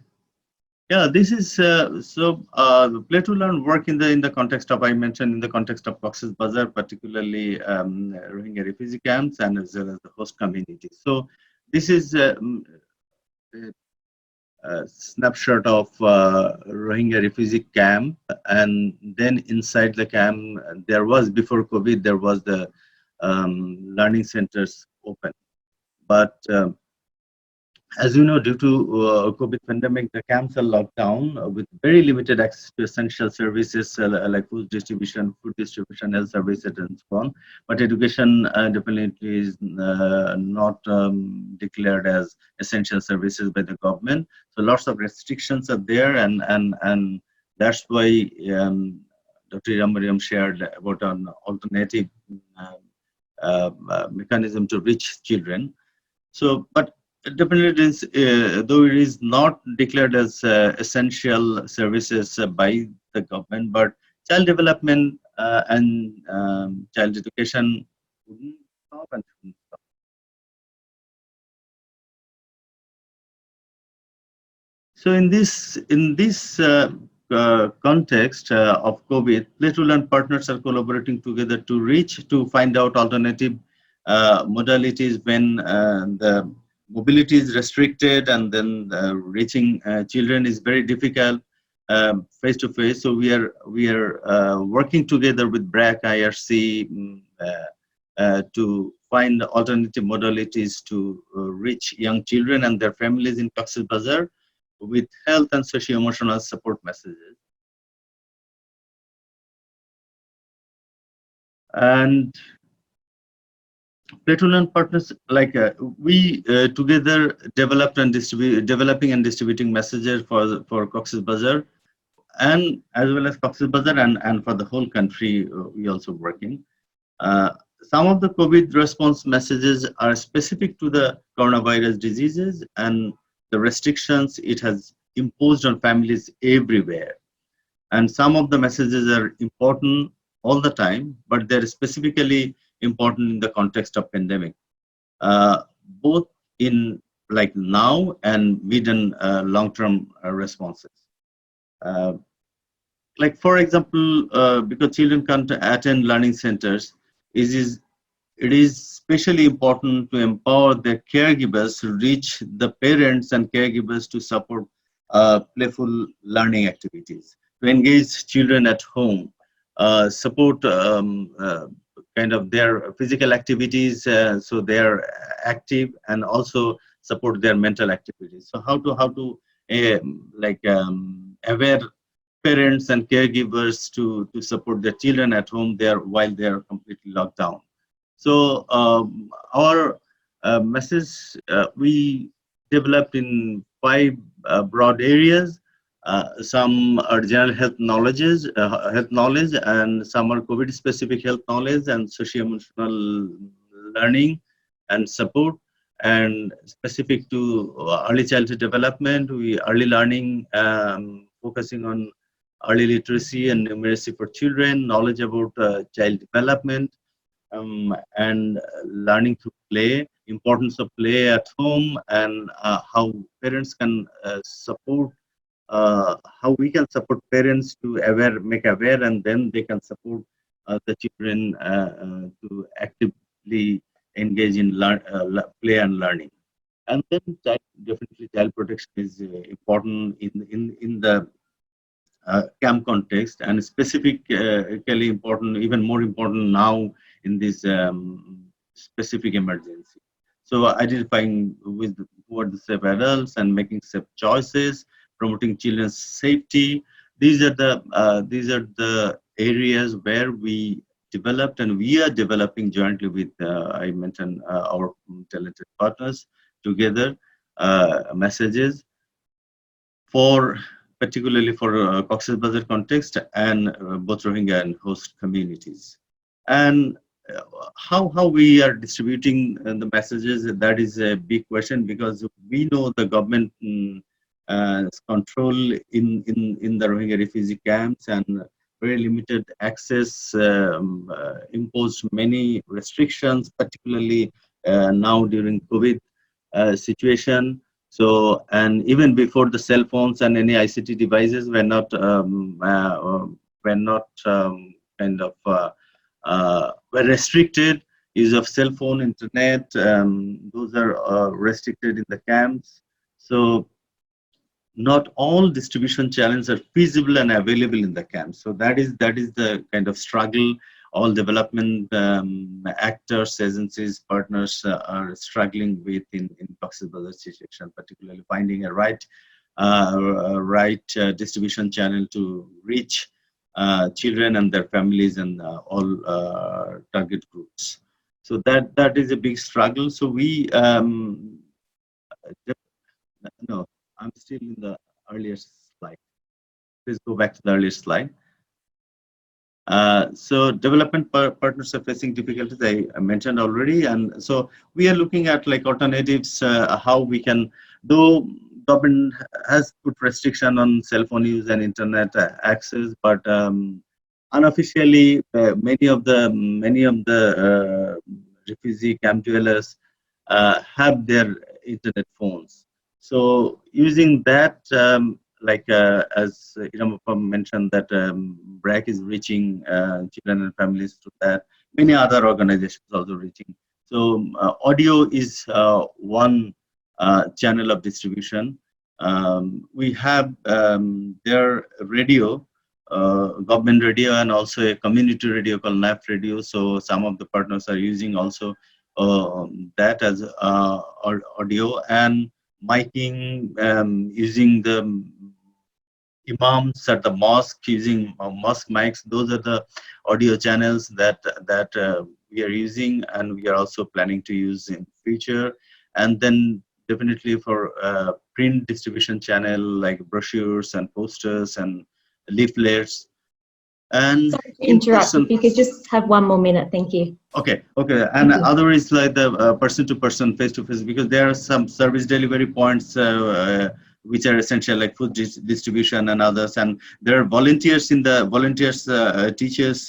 Yeah, this is the Play to Learn work in the context of, I mentioned, in the context of Cox's Bazar, particularly Rohingya refugee camps and as well as the host community. So this is a snapshot of Rohingya refugee camp, and then inside the camp there was, before COVID, there was the learning centers open, but as you know, due to COVID pandemic, the camps are locked down with very limited access to essential services like food distribution, health services, and so on. But education definitely is not declared as essential services by the government. So lots of restrictions are there, and that's why Dr. Iram shared about an alternative mechanism to reach children. So, but definitely it is, though it is not declared as essential services by the government, but child development and child education wouldn't stop and shouldn't stop. So in this context of COVID, Play to Learn partners are collaborating together to find out alternative modalities when the mobility is restricted, and then reaching children is very difficult face to face. So we are working together with BRAC, IRC to find alternative modalities to reach young children and their families in Cox's Bazar with health and socio-emotional support messages. And Play to Learn partners, like we together developing and distributing messages for Cox's Bazar, and as well as Cox's Bazar, and for the whole country, we also working. Some of the COVID response messages are specific to the coronavirus diseases and the restrictions it has imposed on families everywhere. And some of the messages are important all the time, but they're specifically important in the context of pandemic, both in like now and mid and long-term responses. Like for example, because children can't attend learning centers, it is especially important to empower their caregivers to reach the parents and caregivers to support playful learning activities, to engage children at home, support kind of their physical activities so they are active, and also support their mental activities. So how to aware parents and caregivers to support their children at home there while they are completely locked down. So our message we developed in 5 broad areas. Some are general health knowledge, and some are COVID-specific health knowledge and socio-emotional learning and support. And specific to early childhood development, we early learning, focusing on early literacy and numeracy for children, knowledge about child development, and learning through play, importance of play at home, and how parents can support how we can support parents to make aware, and then they can support the children to actively engage in play and learning. And then definitely child protection is important in the camp context, and specifically important, even more important now in this specific emergency. So identifying with who are the safe adults and making safe choices, promoting children's safety. These are the areas where we developed, and we are developing jointly with I mentioned our talented partners together messages for particularly for Cox's Bazar context and both Rohingya and host communities. And how we are distributing the messages, that is a big question, because we know the government control in the Rohingya refugee camps, and very limited access, imposed many restrictions, particularly now during COVID situation. So, and even before the cell phones and any ICT devices were restricted. Use of cell phone, internet, those are restricted in the camps. So not all distribution channels are feasible and available in the camp. So that is the kind of struggle all development actors, agencies, partners are struggling with in Cox's Bazar situation, particularly finding a right distribution channel to reach children and their families and all target groups. So that is a big struggle. So we no, I'm still in the earlier slide. Please go back to the earlier slide. So development partners are facing difficulties, I mentioned already, and so we are looking at like alternatives, how we can, though government has put restriction on cell phone use and internet access, but unofficially many of the refugee camp dwellers have their internet phones. So using that, as Iramapam mentioned, that BRAC is reaching children and families to that. Many other organizations also reaching. So audio is one channel of distribution. We have their radio, government radio, and also a community radio called NAF radio. So some of the partners are using also that as audio, and miking, using the imams at the mosque, using mosque mics. Those are the audio channels that we are using, and we are also planning to use in future. And then definitely for print distribution channel like brochures and posters and leaflets. And sorry to interrupt, if you could just have one more minute, thank you. Okay. And other is like the person-to-person, face-to-face, because there are some service delivery points which are essential, like food distribution and others. And there are volunteers, teachers,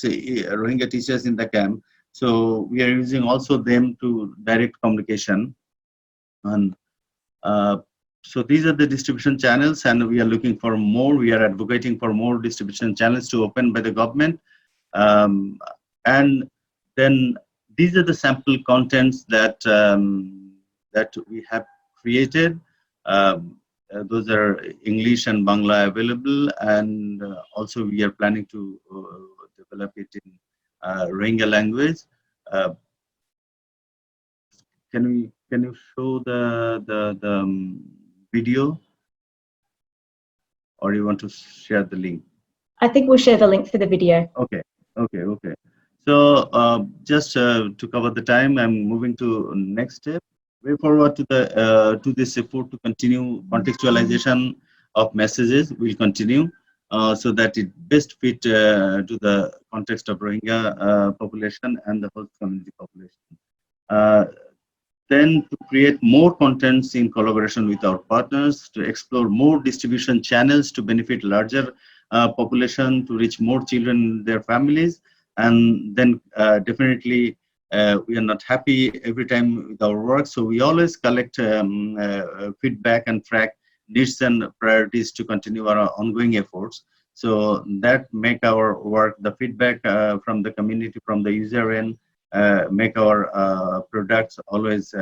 Rohingya teachers in the camp. So we are using also them to direct communication. And so these are the distribution channels, and we are looking for more. We are advocating for more distribution channels to open by the government. And then these are the sample contents that that we have created. Those are English and Bangla available, and also we are planning to develop it in Rohingya language. Can you show the video, or you want to share the link? I think we'll share the link for the video. Okay. So just to cover the time, I'm moving to next step. Way forward to this effort to continue contextualization of messages. We'll continue so that it best fit to the context of Rohingya population and the host community population. Then to create more contents in collaboration with our partners, to explore more distribution channels to benefit larger population, to reach more children and their families. And then definitely we are not happy every time with our work, so we always collect feedback and track needs and priorities to continue our ongoing efforts. So that make our work, the feedback from the community, from the user end, make our products always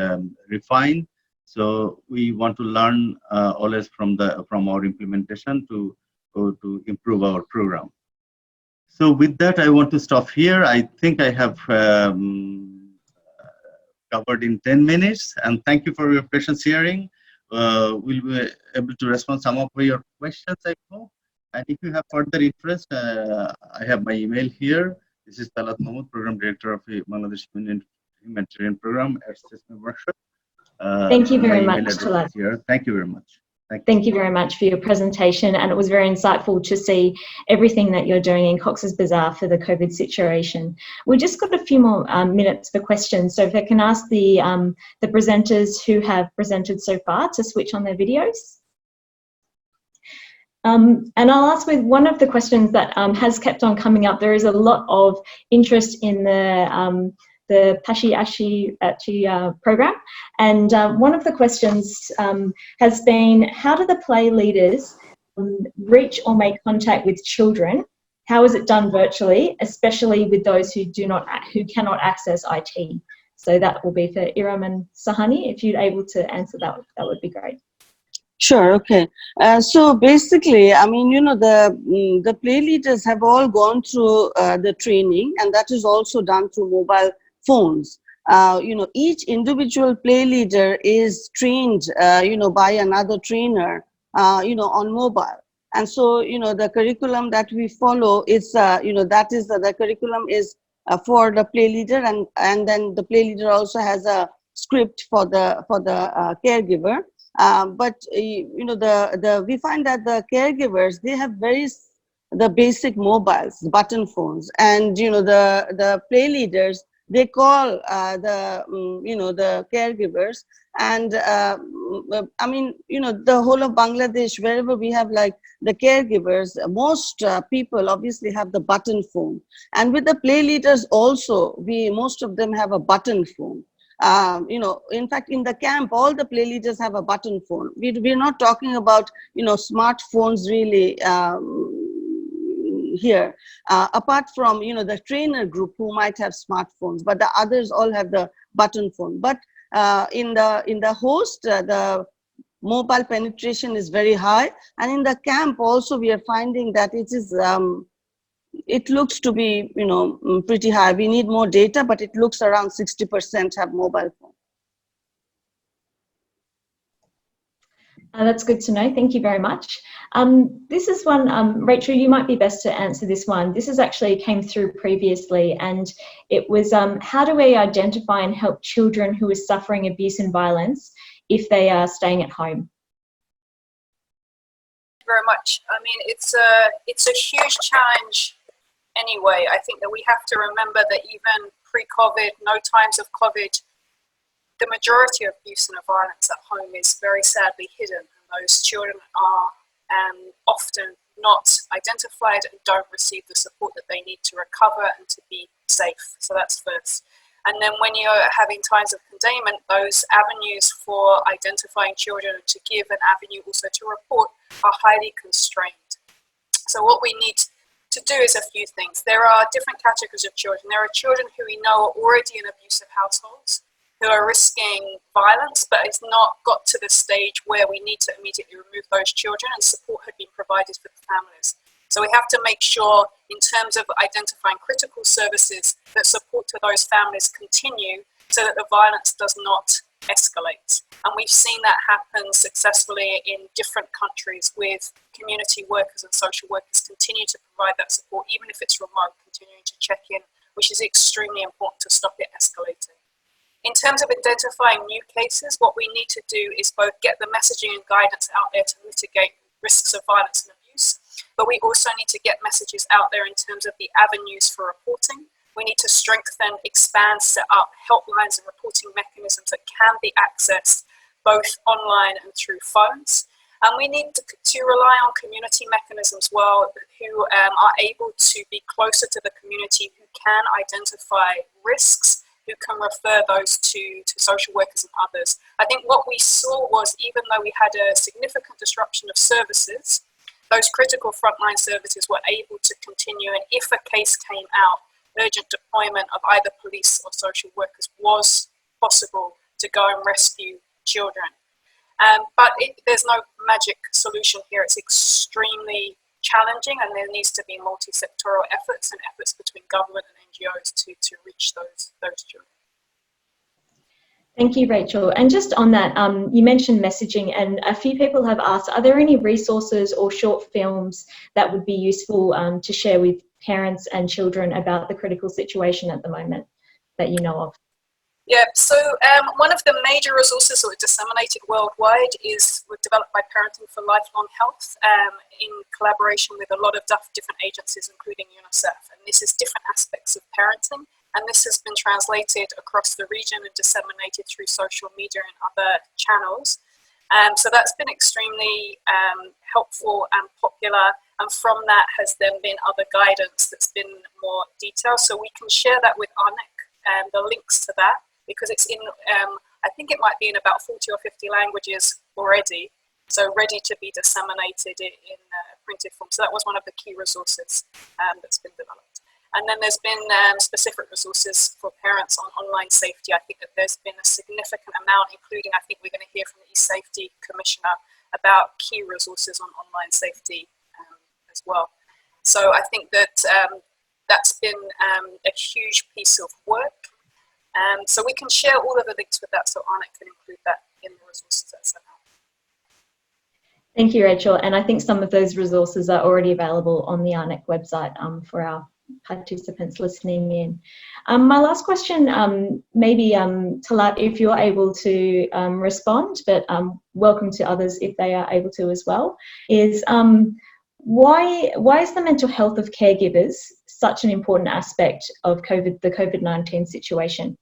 refined. So we want to learn always from our implementation to improve our program. So with that, I want to stop here. I think I have covered in 10 minutes, and thank you for your patience hearing. We'll be able to respond some of your questions, I hope. And if you have further interest, I have my email here. This is Talat Mahmood, Program Director of the Bangladesh Humanitarian Program at Assessment Workshop. Thank you very my much, email address Talat. is here. Thank you very much. Thank you very much for your presentation, and it was very insightful to see everything that you're doing in Cox's Bazar for the COVID situation. We just got a few more minutes for questions, so if I can ask the presenters who have presented so far to switch on their videos. And I'll ask with one of the questions that has kept on coming up. There is a lot of interest in the Pashi Ashi program. And one of the questions has been, how do the play leaders reach or make contact with children? How is it done virtually, especially with those who cannot access IT? So that will be for Iram and Sahani. If you're able to answer that, that would be great. Sure, okay. So basically, I mean, you know, the play leaders have all gone through the training, and that is also done through mobile phones. You know, each individual play leader is trained, you know, by another trainer, you know, on mobile. And so, you know, the curriculum that we follow is, you know, that is the curriculum is for the play leader, and then the play leader also has a script for the caregiver. But you know, we find that the caregivers, they have the basic mobiles, button phones, and you know, the play leaders, they call you know, the caregivers, and I mean, you know, the whole of Bangladesh, wherever we have like the caregivers, most people obviously have the button phone, and with the play leaders also, most of them have a button phone. You know, in fact, in the camp, all the play leaders have a button phone. We're not talking about, you know, smartphones really here, apart from, you know, the trainer group who might have smartphones, but the others all have the button phone. But in the host, the mobile penetration is very high, and in the camp also we are finding that it is it looks to be, you know, pretty high. We need more data, but it looks around 60% have mobile phone. That's good to know. Thank you very much. This is one, Rachel, you might be best to answer this one. This is actually came through previously, and it was, how do we identify and help children who are suffering abuse and violence if they are staying at home? Very much. I mean, it's a huge challenge anyway. I think that we have to remember that even pre-COVID, no times of COVID, the majority of abuse and violence at home is very sadly hidden, and those children are often not identified and don't receive the support that they need to recover and to be safe. So that's first. And then when you're having times of containment, those avenues for identifying children and to give an avenue also to report are highly constrained. So what we need to do is a few things. There are different categories of children. There are children who we know are already in abusive households, who are risking violence, but it's not got to the stage where we need to immediately remove those children, and support had been provided for the families. So we have to make sure, in terms of identifying critical services, that support to those families continue so that the violence does not escalate. And we've seen that happen successfully in different countries, with community workers and social workers continue to provide that support, even if it's remote, continuing to check in, which is extremely important to stop it escalating. In terms of identifying new cases, what we need to do is both get the messaging and guidance out there to mitigate risks of violence and abuse, but we also need to get messages out there in terms of the avenues for reporting. We need to strengthen, expand, set up helplines and reporting mechanisms that can be accessed both online and through phones. And we need to rely on community mechanisms well, who are able to be closer to the community, who can identify risks, who can refer those to social workers and others. I think what we saw was, even though we had a significant disruption of services, those critical frontline services were able to continue, and if a case came out, urgent deployment of either police or social workers was possible to go and rescue children. But there's no magic solution here. It's extremely challenging, and there needs to be multi-sectoral efforts and efforts between government and NGOs to reach those children. Thank you, Rachel. And just on that, you mentioned messaging, and a few people have asked, are there any resources or short films that would be useful to share with parents and children about the critical situation at the moment that you know of? Yeah, so one of the major resources that were disseminated worldwide was developed by Parenting for Lifelong Health in collaboration with a lot of different agencies, including UNICEF. And this is different aspects of parenting. And this has been translated across the region and disseminated through social media and other channels. So that's been extremely helpful and popular. And from that has then been other guidance that's been more detailed. So we can share that with ARNEC and the links to that, because it's in, I think it might be in about 40 or 50 languages already. So ready to be disseminated in printed form. So that was one of the key resources that's been developed. And then there's been specific resources for parents on online safety. I think that there's been a significant amount, including, I think we're going to hear from the eSafety Commissioner about key resources on online safety as well. So I think that that's been a huge piece of work. So we can share all of the links with that, so ARNEC can include that in the resources that's sent out. Thank you, Rachel. And I think some of those resources are already available on the ARNEC website for our participants listening in. My last question, maybe Talat, if you're able to respond, but welcome to others if they are able to as well, is why is the mental health of caregivers such an important aspect of the COVID-19 situation?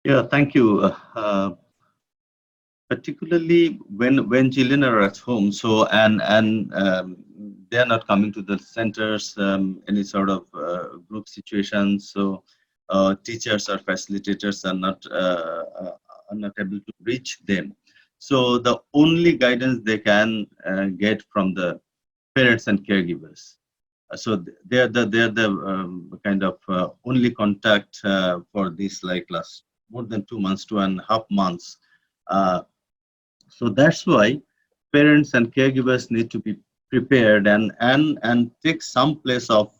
Yeah, thank you. Particularly when children are at home, so and they are not coming to the centers, any sort of group situations, so teachers or facilitators are not able to reach them. So the only guidance they can get from the parents and caregivers. So they're the kind of only contact for this, like last more than 2 months, 2.5 months. So that's why parents and caregivers need to be prepared and take some place of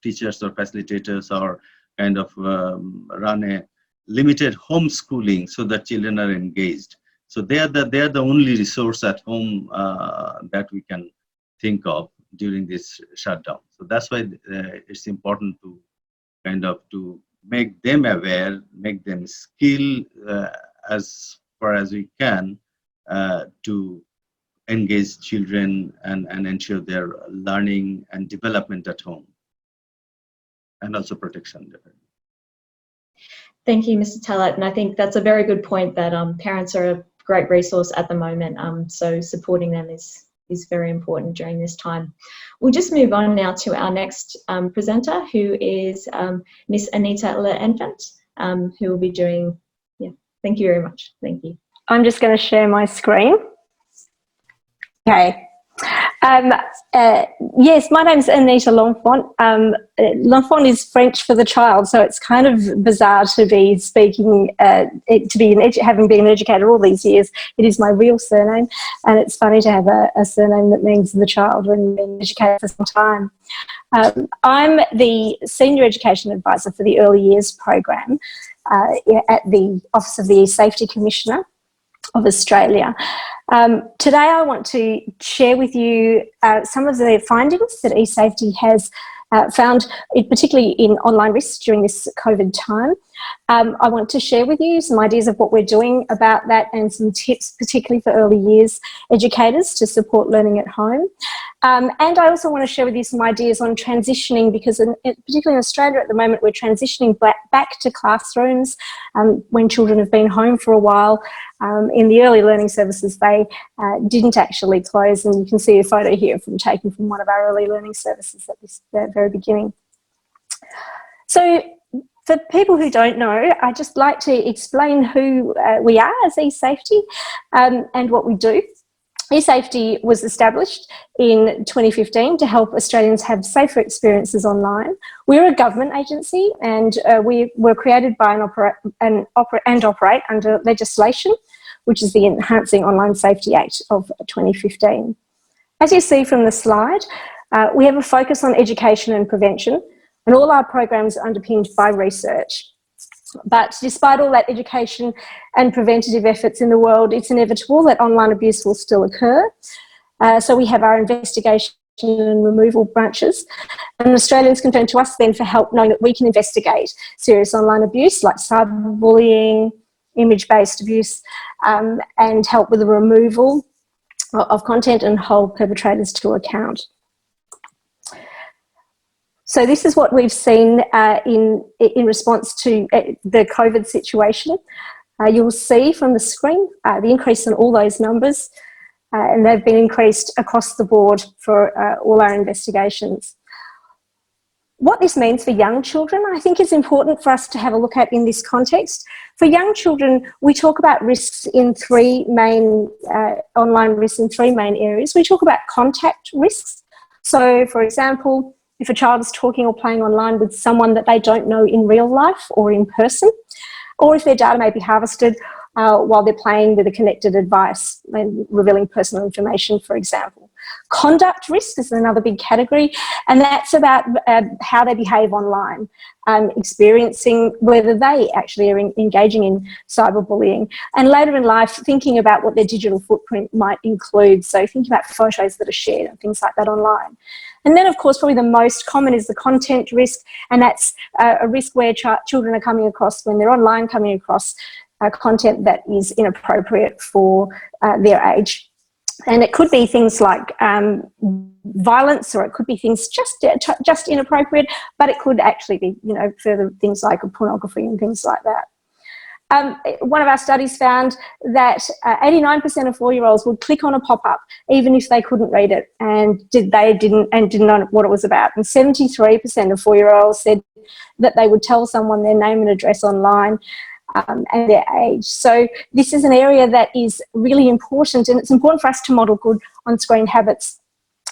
teachers or facilitators, or kind of run a limited homeschooling so that children are engaged. So they are the only resource at home that we can think of during this shutdown. So that's why it's important to kind of to make them aware, make them skilled as far as we can to engage children and ensure their learning and development at home, and also protection. Thank you, Mr. Talat, and I think that's a very good point that parents are a great resource at the moment, so supporting them is very important during this time. We'll just move on now to our next presenter, who is Miss Anita Le-Enfant, who will be doing, thank you very much. Thank you. I'm just going to share my screen. Okay. Yes, my name's Anita L'Enfant. L'Enfant is French for the child, so it's kind of bizarre to be speaking, having been an educator all these years. It is my real surname, and it's funny to have a surname that means the child when you've been educated for some time. I'm the Senior Education Advisor for the Early Years program at the Office of the eSafety Commissioner of Australia. Today I want to share with you some of the findings that eSafety has found, particularly in online risks during this COVID time. I want to share with you some ideas of what we're doing about that and some tips, particularly for early years educators to support learning at home. And I also want to share with you some ideas on transitioning, because particularly in Australia at the moment, we're transitioning back to classrooms when children have been home for a while. In the early learning services, they didn't actually close, and you can see a photo here taken from one of our early learning services at the very beginning. So for people who don't know, I'd just like to explain who we are as eSafety and what we do. eSafety was established in 2015 to help Australians have safer experiences online. We're a government agency, and we were created by and operate under legislation, which is the Enhancing Online Safety Act of 2015. As you see from the slide, we have a focus on education and prevention, and all our programs are underpinned by research. But despite all that education and preventative efforts in the world, it's inevitable that online abuse will still occur. So we have our investigation and removal branches, and Australians can turn to us then for help, knowing that we can investigate serious online abuse like cyberbullying, image-based abuse, and help with the removal of content and hold perpetrators to account. So this is what we've seen in response to the COVID situation. You'll see from the screen the increase in all those numbers, and they've been increased across the board for all our investigations. What this means for young children, I think is important for us to have a look at in this context. For young children, we talk about risks in three main, online risks in three main areas. We talk about contact risks. So, for example, if a child is talking or playing online with someone that they don't know in real life or in person, or if their data may be harvested while they're playing with a connected device and revealing personal information, for example. Conduct risk is another big category, and that's about how they behave online, experiencing whether they actually are engaging in cyberbullying, and later in life thinking about what their digital footprint might include, so thinking about photos that are shared and things like that online. And then, of course, probably the most common is the content risk, and that's a risk where children are coming across, when they're online, coming across content that is inappropriate for their age. And it could be things like violence, or it could be things just inappropriate, but it could actually be, you know, further things like pornography and things like that. One of our studies found that 89% of 4-year-olds would click on a pop-up even if they couldn't read it and didn't know what it was about. And 73% of 4-year-olds said that they would tell someone their name and address online and their age. So this is an area that is really important, and it's important for us to model good on-screen habits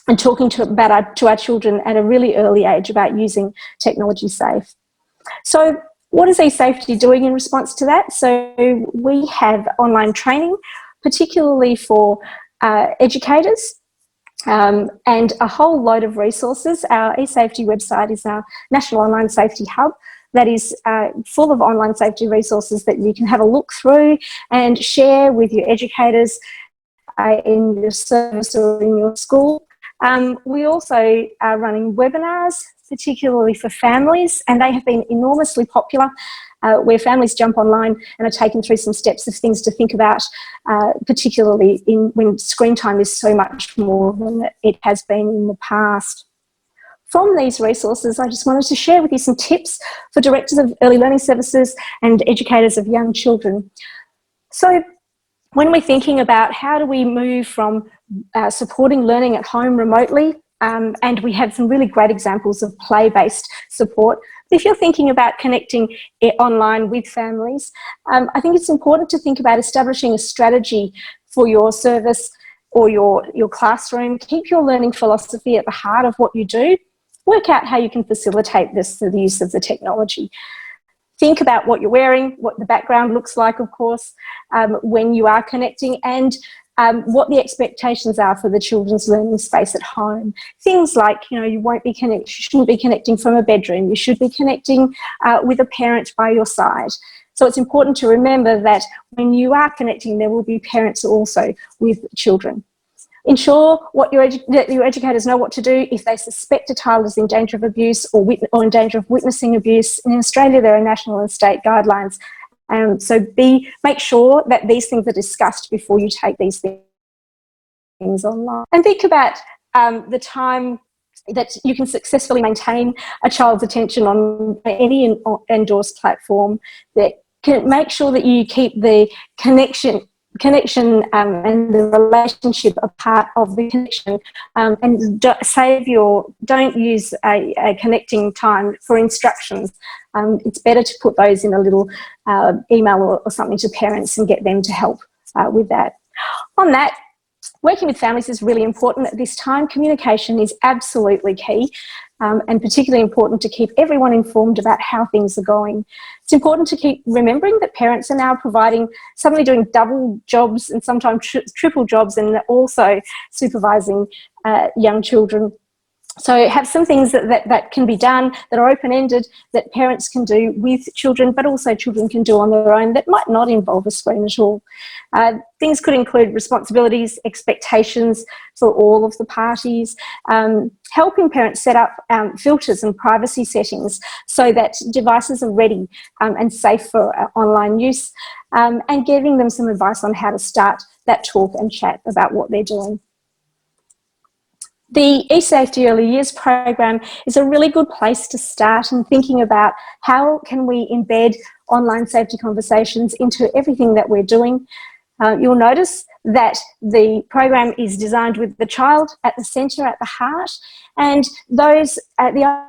and talking to our children at a really early age about using technology safe. So what is eSafety doing in response to that? So we have online training, particularly for educators, and a whole load of resources. Our eSafety website is our National Online Safety Hub that is full of online safety resources that you can have a look through and share with your educators in your service or in your school. We also are running webinars, particularly for families, and they have been enormously popular, where families jump online and are taken through some steps of things to think about, particularly when screen time is so much more than it has been in the past. From these resources, I just wanted to share with you some tips for directors of early learning services and educators of young children. So when we're thinking about how do we move from supporting learning at home remotely, and we have some really great examples of play-based support. If you're thinking about connecting online with families, I think it's important to think about establishing a strategy for your service or your classroom. Keep your learning philosophy at the heart of what you do. Work out how you can facilitate this through the use of the technology. Think about what you're wearing, what the background looks like, of course, when you are connecting, and what the expectations are for the children's learning space at home. Things like, you know, you shouldn't be connecting from a bedroom. You should be connecting with a parent by your side. So it's important to remember that when you are connecting, there will be parents also with children. Ensure that your educators know what to do if they suspect a child is in danger of abuse or in danger of witnessing abuse. In Australia, there are national and state guidelines. So make sure that these things are discussed before you take these things online. And think about the time that you can successfully maintain a child's attention on any endorsed platform. That can make sure that you keep the connection connection and the relationship are part of the connection, and don't use a connecting time for instructions. It's better to put those in a little email or something to parents and get them to help with that. On that, working with families is really important at this time. Communication is absolutely key, and particularly important to keep everyone informed about how things are going. It's important to keep remembering that parents are now suddenly doing double jobs and sometimes triple jobs, and also supervising young children. So have some things that can be done, that are open-ended, that parents can do with children, but also children can do on their own, that might not involve a screen at all. Things could include responsibilities, expectations for all of the parties, helping parents set up filters and privacy settings so that devices are ready and safe for online use, and giving them some advice on how to start that talk and chat about what they're doing. The eSafety Early Years program is a really good place to start in thinking about how can we embed online safety conversations into everything that we're doing. You'll notice that the program is designed with the child at the centre, at the heart, and those the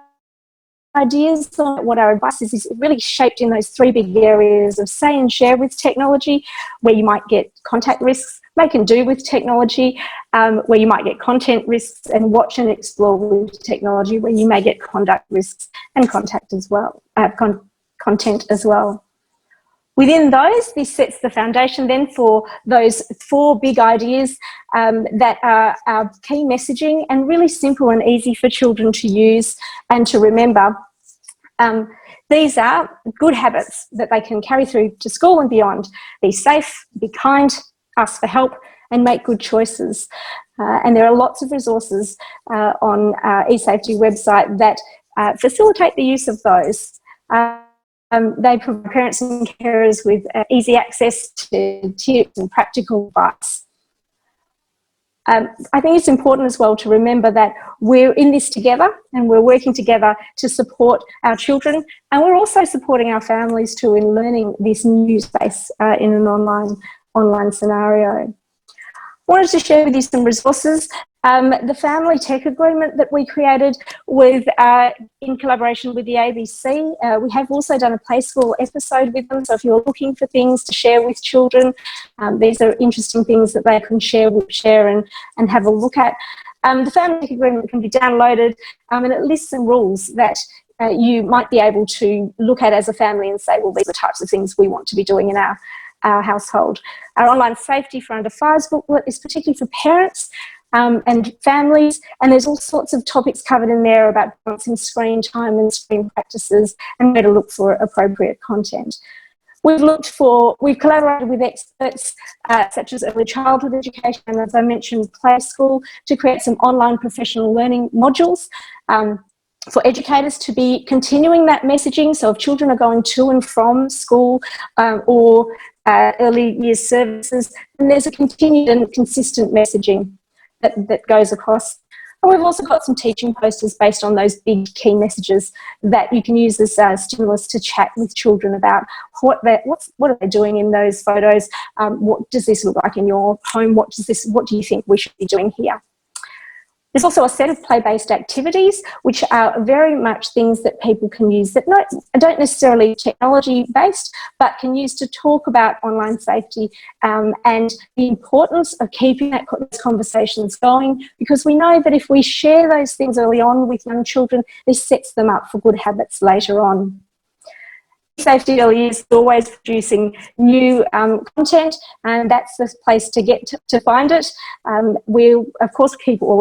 ideas on what our advice is really shaped in those three big areas of say and share with technology, where you might get contact risks, make and do with technology, where you might get content risks, and watch and explore with technology, where you may get conduct risks and content as well. Within those, this sets the foundation then for those four big ideas that are our key messaging and really simple and easy for children to use and to remember. These are good habits that they can carry through to school and beyond. Be safe, be kind, ask for help, and make good choices. And there are lots of resources on our eSafety website that facilitate the use of those. They provide parents and carers with easy access to tips and practical advice. I think it's important as well to remember that we're in this together and we're working together to support our children, and we're also supporting our families too in learning this new space in an online scenario. I wanted to share with you some resources. The family tech agreement that we created with, in collaboration with the ABC. We have also done a Play School episode with them, so if you're looking for things to share with children, these are interesting things that they can share and have a look at. The family tech agreement can be downloaded, and it lists some rules that you might be able to look at as a family and say, well, these are the types of things we want to be doing in our household. Our online safety for under 5s booklet is particularly for parents and families, and there's all sorts of topics covered in there about balancing screen time and screen practices and where to look for appropriate content. We've collaborated with experts such as early childhood education and, as I mentioned, Play School, to create some online professional learning modules for educators to be continuing that messaging. So if children are going to and from school or early years services, then there's a continued and consistent messaging that goes across. And we've also got some teaching posters based on those big key messages that you can use as stimulus to chat with children about what are they doing in those photos, what does this look like in your home, what do you think we should be doing here. There's also a set of play-based activities, which are very much things that people can use that don't necessarily technology-based, but can use to talk about online safety and the importance of keeping those conversations going, because we know that if we share those things early on with young children, this sets them up for good habits later on. Safety Early Years is always producing new content, and that's the place to get to find it. We'll, of course,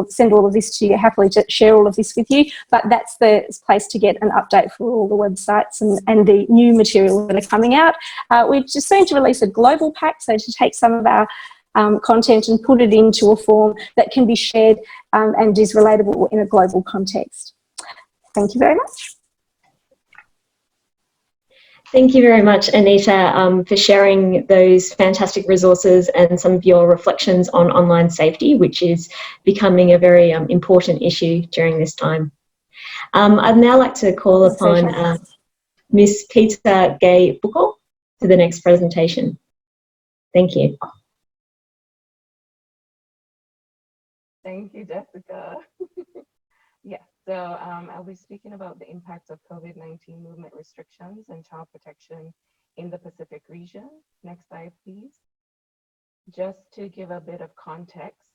send all of this to you, happily to share all of this with you, but that's the place to get an update for all the websites and the new material that are coming out. We're just soon to release a global pack, so to take some of our content and put it into a form that can be shared and is relatable in a global context. Thank you very much. Thank you very much, Anita, for sharing those fantastic resources and some of your reflections on online safety, which is becoming a very important issue during this time. I'd now like to call upon Ms. Peter Gay-Buchel to the next presentation. Thank you. Thank you, Jessica. Yeah, so I'll be speaking about the impacts of COVID-19 movement restrictions and child protection in the Pacific region. Next slide, please. Just to give a bit of context,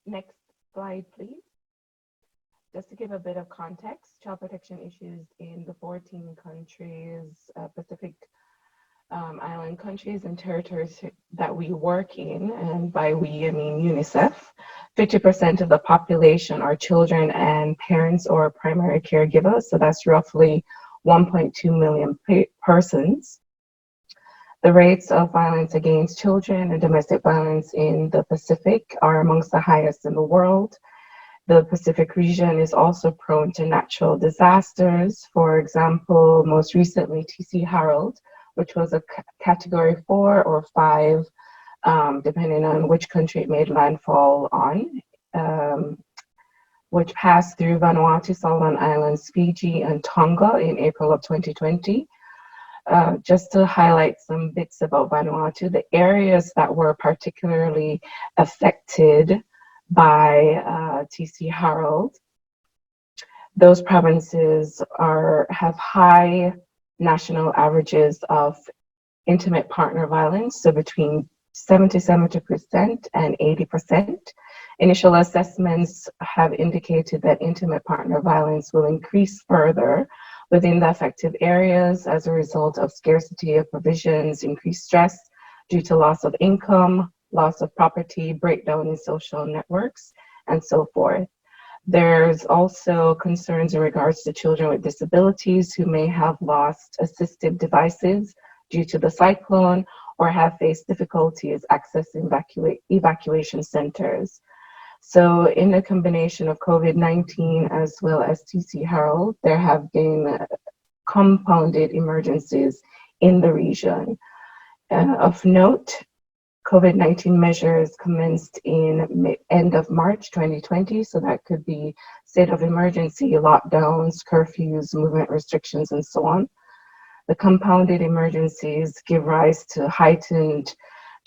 next slide, please. Just to give a bit of context, child protection issues in the 14 countries, Pacific island countries and territories that we work in, and by we, I mean UNICEF, 50% of the population are children and parents or primary caregivers, so that's roughly 1.2 million persons. The rates of violence against children and domestic violence in the Pacific are amongst the highest in the world. The Pacific region is also prone to natural disasters. For example, most recently, T.C. Harold, which was a category 4 or 5, depending on which country it made landfall on, which passed through Vanuatu, Solomon Islands, Fiji, and Tonga in April of 2020. Just to highlight some bits about Vanuatu, the areas that were particularly affected by T.C. Harold, those provinces have high national averages of intimate partner violence, so between 70% and 80%. Initial assessments have indicated that intimate partner violence will increase further within the affected areas as a result of scarcity of provisions, increased stress due to loss of income, loss of property, breakdown in social networks, and so forth. There's also concerns in regards to children with disabilities who may have lost assistive devices due to the cyclone or have faced difficulties accessing evacuation centers. So in a combination of COVID-19 as well as T.C. Harold, there have been compounded emergencies in the region. Of note, COVID-19 measures commenced in end of March 2020, so that could be state of emergency, lockdowns, curfews, movement restrictions, and so on. The compounded emergencies give rise to heightened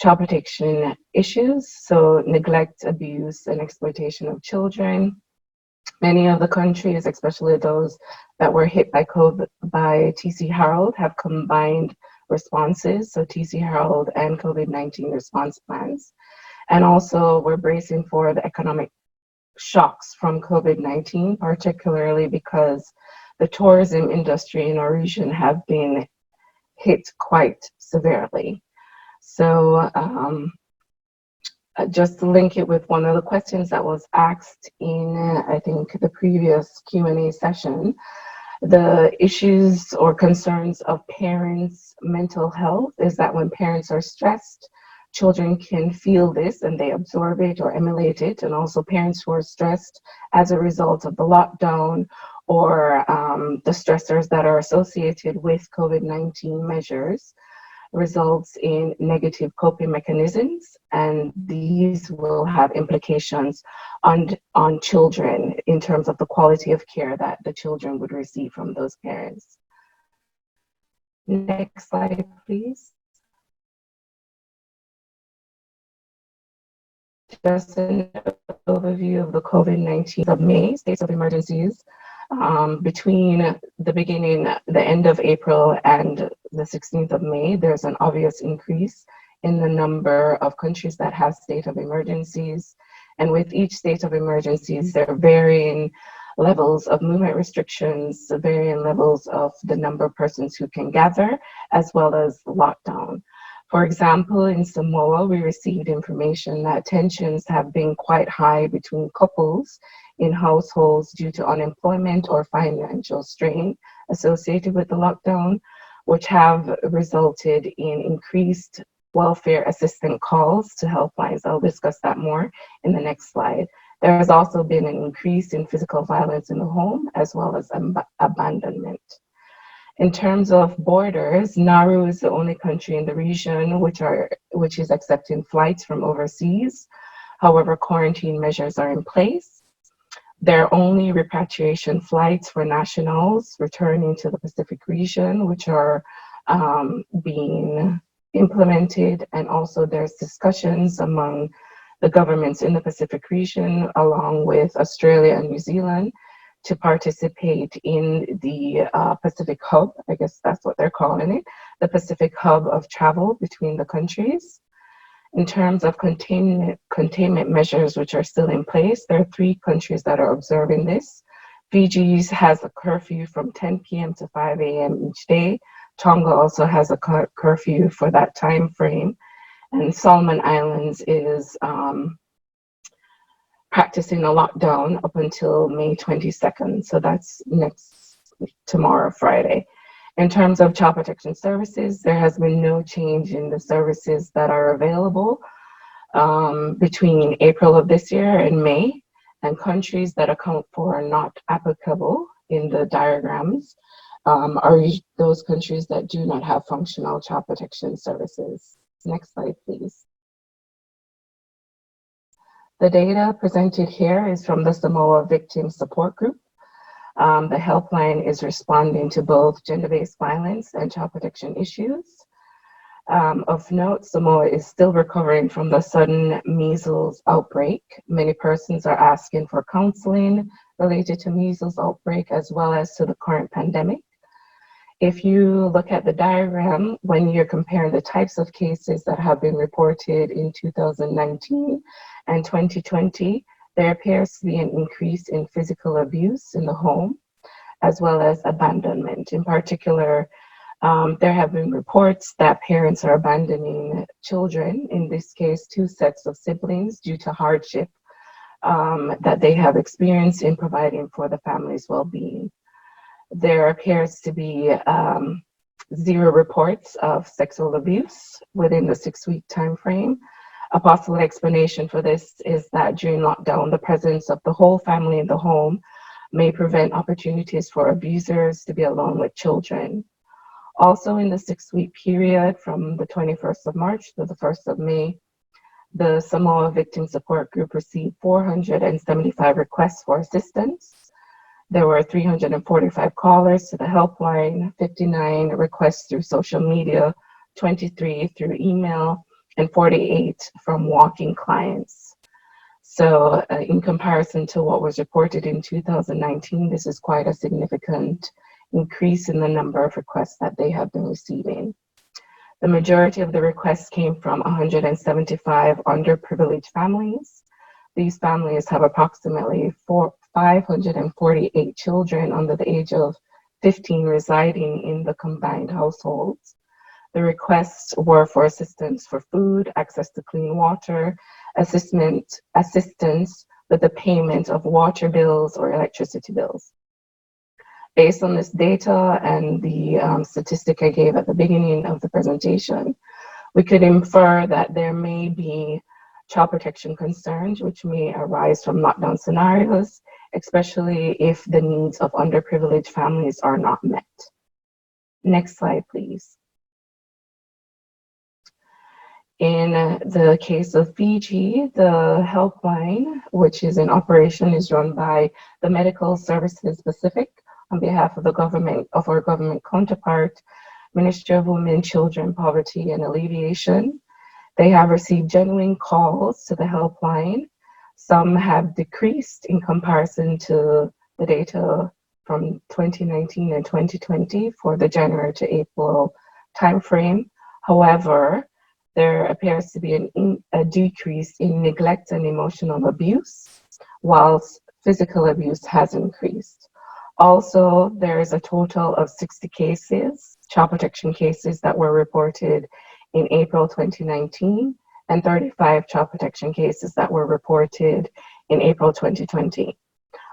child protection issues, so neglect, abuse, and exploitation of children. Many of the countries, especially those that were hit by T.C. Harold, have combined responses, so T.C. Harold and COVID-19 response plans. And also we're bracing for the economic shocks from COVID-19, particularly because the tourism industry in our region have been hit quite severely. So just to link it with one of the questions that was asked in, I think, the previous Q&A session, the issues or concerns of parents' mental health is that when parents are stressed, children can feel this and they absorb it or emulate it. And also parents who are stressed as a result of the lockdown or the stressors that are associated with COVID-19 measures results in negative coping mechanisms, and these will have implications on children in terms of the quality of care that the children would receive from those parents. Next slide, please. Just an overview of the COVID-19 of May, states of emergencies. Between the end of April and the 16th of May, there's an obvious increase in the number of countries that have state of emergencies. And with each state of emergencies, there are varying levels of movement restrictions, varying levels of the number of persons who can gather, as well as lockdown. For example, in Samoa, we received information that tensions have been quite high between couples in households due to unemployment or financial strain associated with the lockdown, which have resulted in increased welfare assistant calls to helplines. I'll discuss that more in the next slide. There has also been an increase in physical violence in the home, as well as abandonment. In terms of borders, Nauru is the only country in the region which is accepting flights from overseas. However, quarantine measures are in place. There are only repatriation flights for nationals returning to the Pacific region, which are being implemented. And also there's discussions among the governments in the Pacific region, along with Australia and New Zealand, to participate in the Pacific Hub. I guess that's what they're calling it, the Pacific Hub of travel between the countries. In terms of containment measures which are still in place, there are 3 countries that are observing this. Fiji has a curfew from 10 p.m. to 5 a.m. each day. Tonga also has a curfew for that time frame. And Solomon Islands is practicing a lockdown up until May 22nd. So that's tomorrow, Friday. In terms of child protection services, there has been no change in the services that are available between April of this year and May, and countries that account for not applicable in the diagrams are those countries that do not have functional child protection services. Next slide, please. The data presented here is from the Samoa Victim Support Group. The helpline is responding to both gender-based violence and child protection issues. Of note, Samoa is still recovering from the sudden measles outbreak. Many persons are asking for counseling related to measles outbreak as well as to the current pandemic. If you look at the diagram, when you're comparing the types of cases that have been reported in 2019 and 2020, there appears to be an increase in physical abuse in the home, as well as abandonment. In particular, there have been reports that parents are abandoning children, in this case, 2 sets of siblings, due to hardship that they have experienced in providing for the family's well-being. There appears to be 0 reports of sexual abuse within the 6-week time frame. A possible explanation for this is that during lockdown, the presence of the whole family in the home may prevent opportunities for abusers to be alone with children. Also, in the 6-week period from the 21st of March to the 1st of May, the Samoa Victim Support Group received 475 requests for assistance. There were 345 callers to the helpline, 59 requests through social media, 23 through email, and 48 from walk-in clients. So in comparison to what was reported in 2019, this is quite a significant increase in the number of requests that they have been receiving. The majority of the requests came from 175 underprivileged families. These families have approximately 548 children under the age of 15 residing in the combined households. The requests were for assistance for food, access to clean water, assistance with the payment of water bills or electricity bills. Based on this data and the statistic I gave at the beginning of the presentation, we could infer that there may be child protection concerns which may arise from lockdown scenarios, especially if the needs of underprivileged families are not met. Next slide, please. In the case of Fiji, the helpline, which is in operation, is run by the Medical Services Pacific on behalf of the government, of our government counterpart, Ministry of Women, Children, Poverty and Alleviation. They have received genuine calls to the helpline. Some have decreased in comparison to the data from 2019 and 2020 for the January to April timeframe. However, there appears to be a decrease in neglect and emotional abuse, whilst physical abuse has increased. Also, there is a total of 60 cases, child protection cases, that were reported in April 2019, and 35 child protection cases that were reported in April 2020.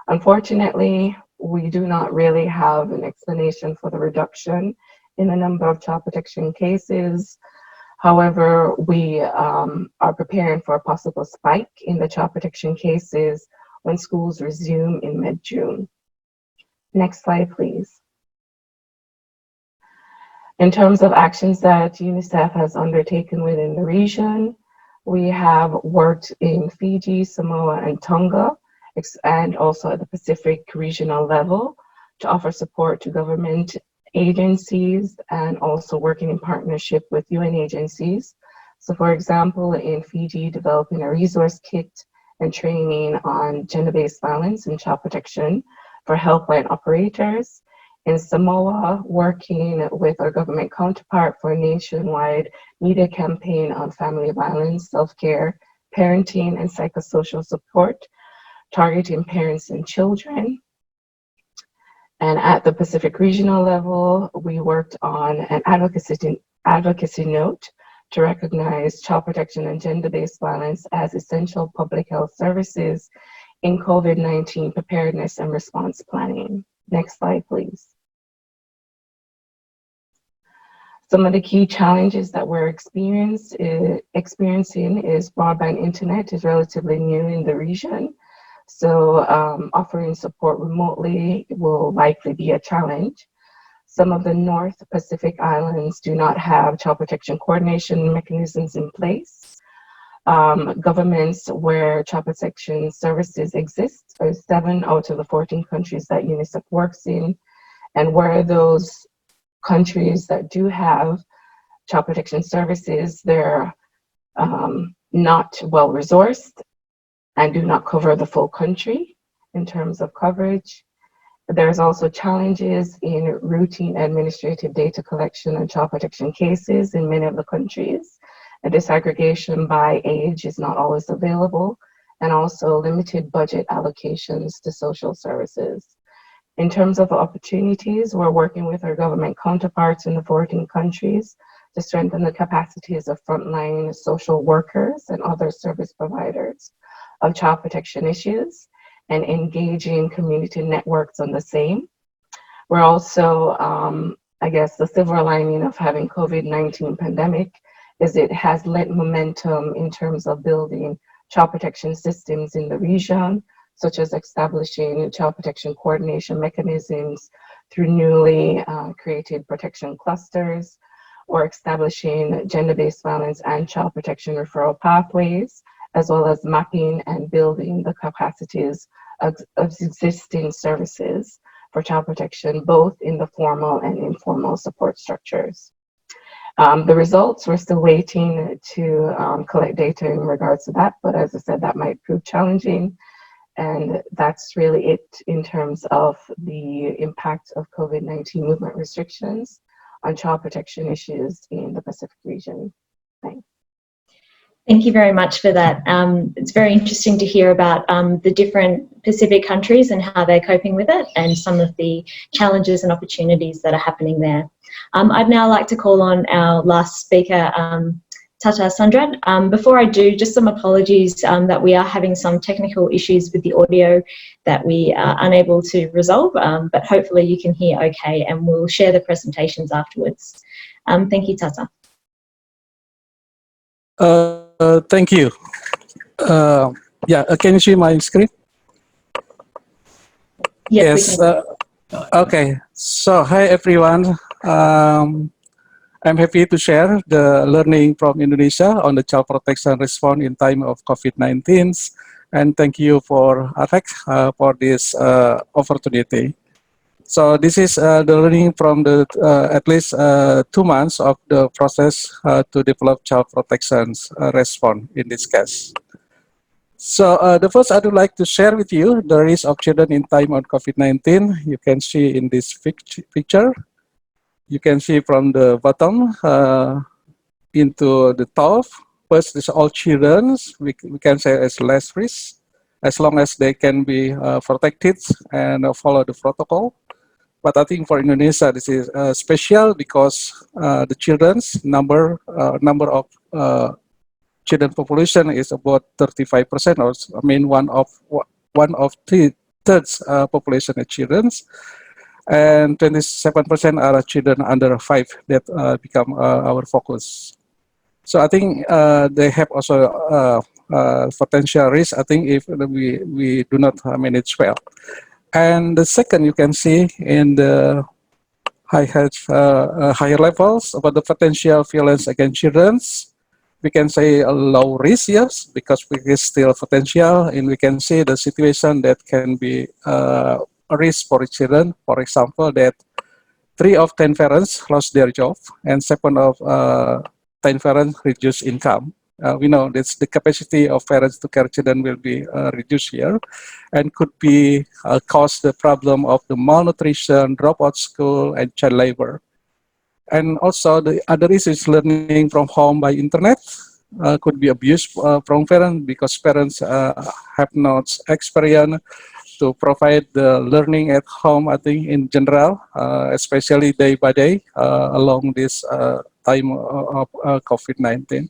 Unfortunately, we do not really have an explanation for the reduction in the number of child protection cases. However, we are preparing for a possible spike in the child protection cases when schools resume in mid-June. Next slide, please. In terms of actions that UNICEF has undertaken within the region, we have worked in Fiji, Samoa, and Tonga, and also at the Pacific regional level to offer support to government agencies and also working in partnership with UN agencies So for example, in Fiji, developing a resource kit and training on gender-based violence and child protection for helpline operators. In Samoa, working with our government counterpart for a nationwide media campaign on family violence, self-care, parenting, and psychosocial support, targeting parents and children. And at the Pacific regional level, we worked on an advocacy note to recognize child protection and gender-based violence as essential public health services in COVID-19 preparedness and response planning. Next slide, please. Some of the key challenges that we're experiencing is broadband internet is relatively new in the region. So offering support remotely will likely be a challenge. Some of the North Pacific islands do not have child protection coordination mechanisms in place. Governments where child protection services exist are 7 out of the 14 countries that UNICEF works in, and where those countries that do have child protection services, they're not well resourced and do not cover the full country in terms of coverage. There's also challenges in routine administrative data collection and child protection cases in many of the countries. A disaggregation by age is not always available, and also limited budget allocations to social services. In terms of opportunities, we're working with our government counterparts in the 14 countries to strengthen the capacities of frontline social workers and other service providers of child protection issues and engaging community networks on the same. We're also, I guess, the silver lining of having COVID-19 pandemic is it has lent momentum in terms of building child protection systems in the region, such as establishing child protection coordination mechanisms through newly created protection clusters, or establishing gender-based violence and child protection referral pathways, as well as mapping and building the capacities of existing services for child protection, both in the formal and informal support structures. The results, we're still waiting to collect data in regards to that, but as I said, that might prove challenging. And that's really it in terms of the impact of COVID-19 movement restrictions on child protection issues in the Pacific region. Thanks. Thank you very much for that. It's very interesting to hear about the different Pacific countries and how they're coping with it and some of the challenges and opportunities that are happening there. I'd now like to call on our last speaker, Tata Sandrat. Before I do, just some apologies that we are having some technical issues with the audio that we are unable to resolve, but hopefully you can hear okay, and we'll share the presentations afterwards. Thank you, Tata. Thank you. Can you see my screen? Yes. Okay. So, hi everyone. I'm happy to share the learning from Indonesia on the child protection response in time of COVID-19, and thank you for ARNEC for this opportunity. So this is the learning from the at least 2 months of the process to develop child protection response in this case. So the first I would like to share with you the risk of children in time of COVID-19. You can see in this picture. You can see from the bottom into the top. First is all children. We can say as less risk, as long as they can be protected and follow the protocol. But I think for Indonesia, this is special because the children's number of children population is about 35%, or I mean one of 3/3 population of children, and 27% are children under 5 that become our focus. So I think they have also potential risk. I think if we do not manage well. And the second, you can see in the higher levels about the potential violence against children. We can say a low risk, yes, because it is still potential, and we can see the situation that can be a risk for children. For example, that 3 of 10 parents lost their job, and 7 of 10 parents, reduce income. We know that the capacity of parents to care children will be reduced here, and could be cause the problem of the malnutrition, dropout school, and child labor. And also the other issues, learning from home by internet could be abused from parents, because parents have not experience to provide the learning at home, I think, in general, especially day by day along this time of COVID-19.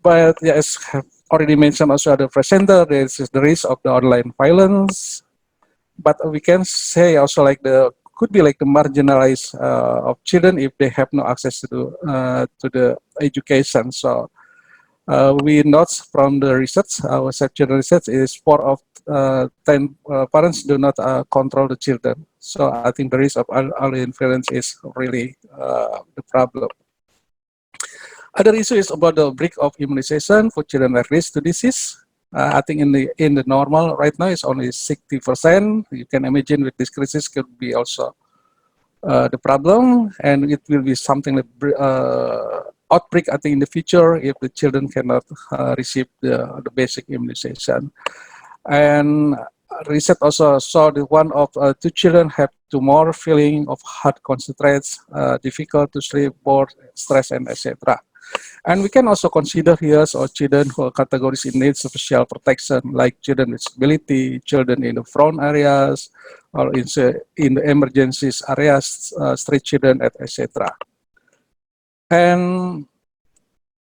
But yes, have already mentioned also at the presenter, there is the risk of the online violence. But we can say also like could be like the marginalized of children if they have no access to the education. So we note from the research, our children research is 4 of 10 parents do not control the children. So I think the risk of early interference is really the problem. Other issue is about the break of immunization for children at risk to disease. I think in the normal right now it's only 60%. You can imagine with this crisis could be also the problem, and it will be something like outbreak, I think, in the future if the children cannot receive the basic immunization. And research also saw that 1 of 2 children have more feeling of heart concentrates, difficult to sleep, bored, stress, and etc. And we can also consider here children who are categories in need of special protection, like children with disability, children in the front areas, or in the emergencies areas, street children, etc. And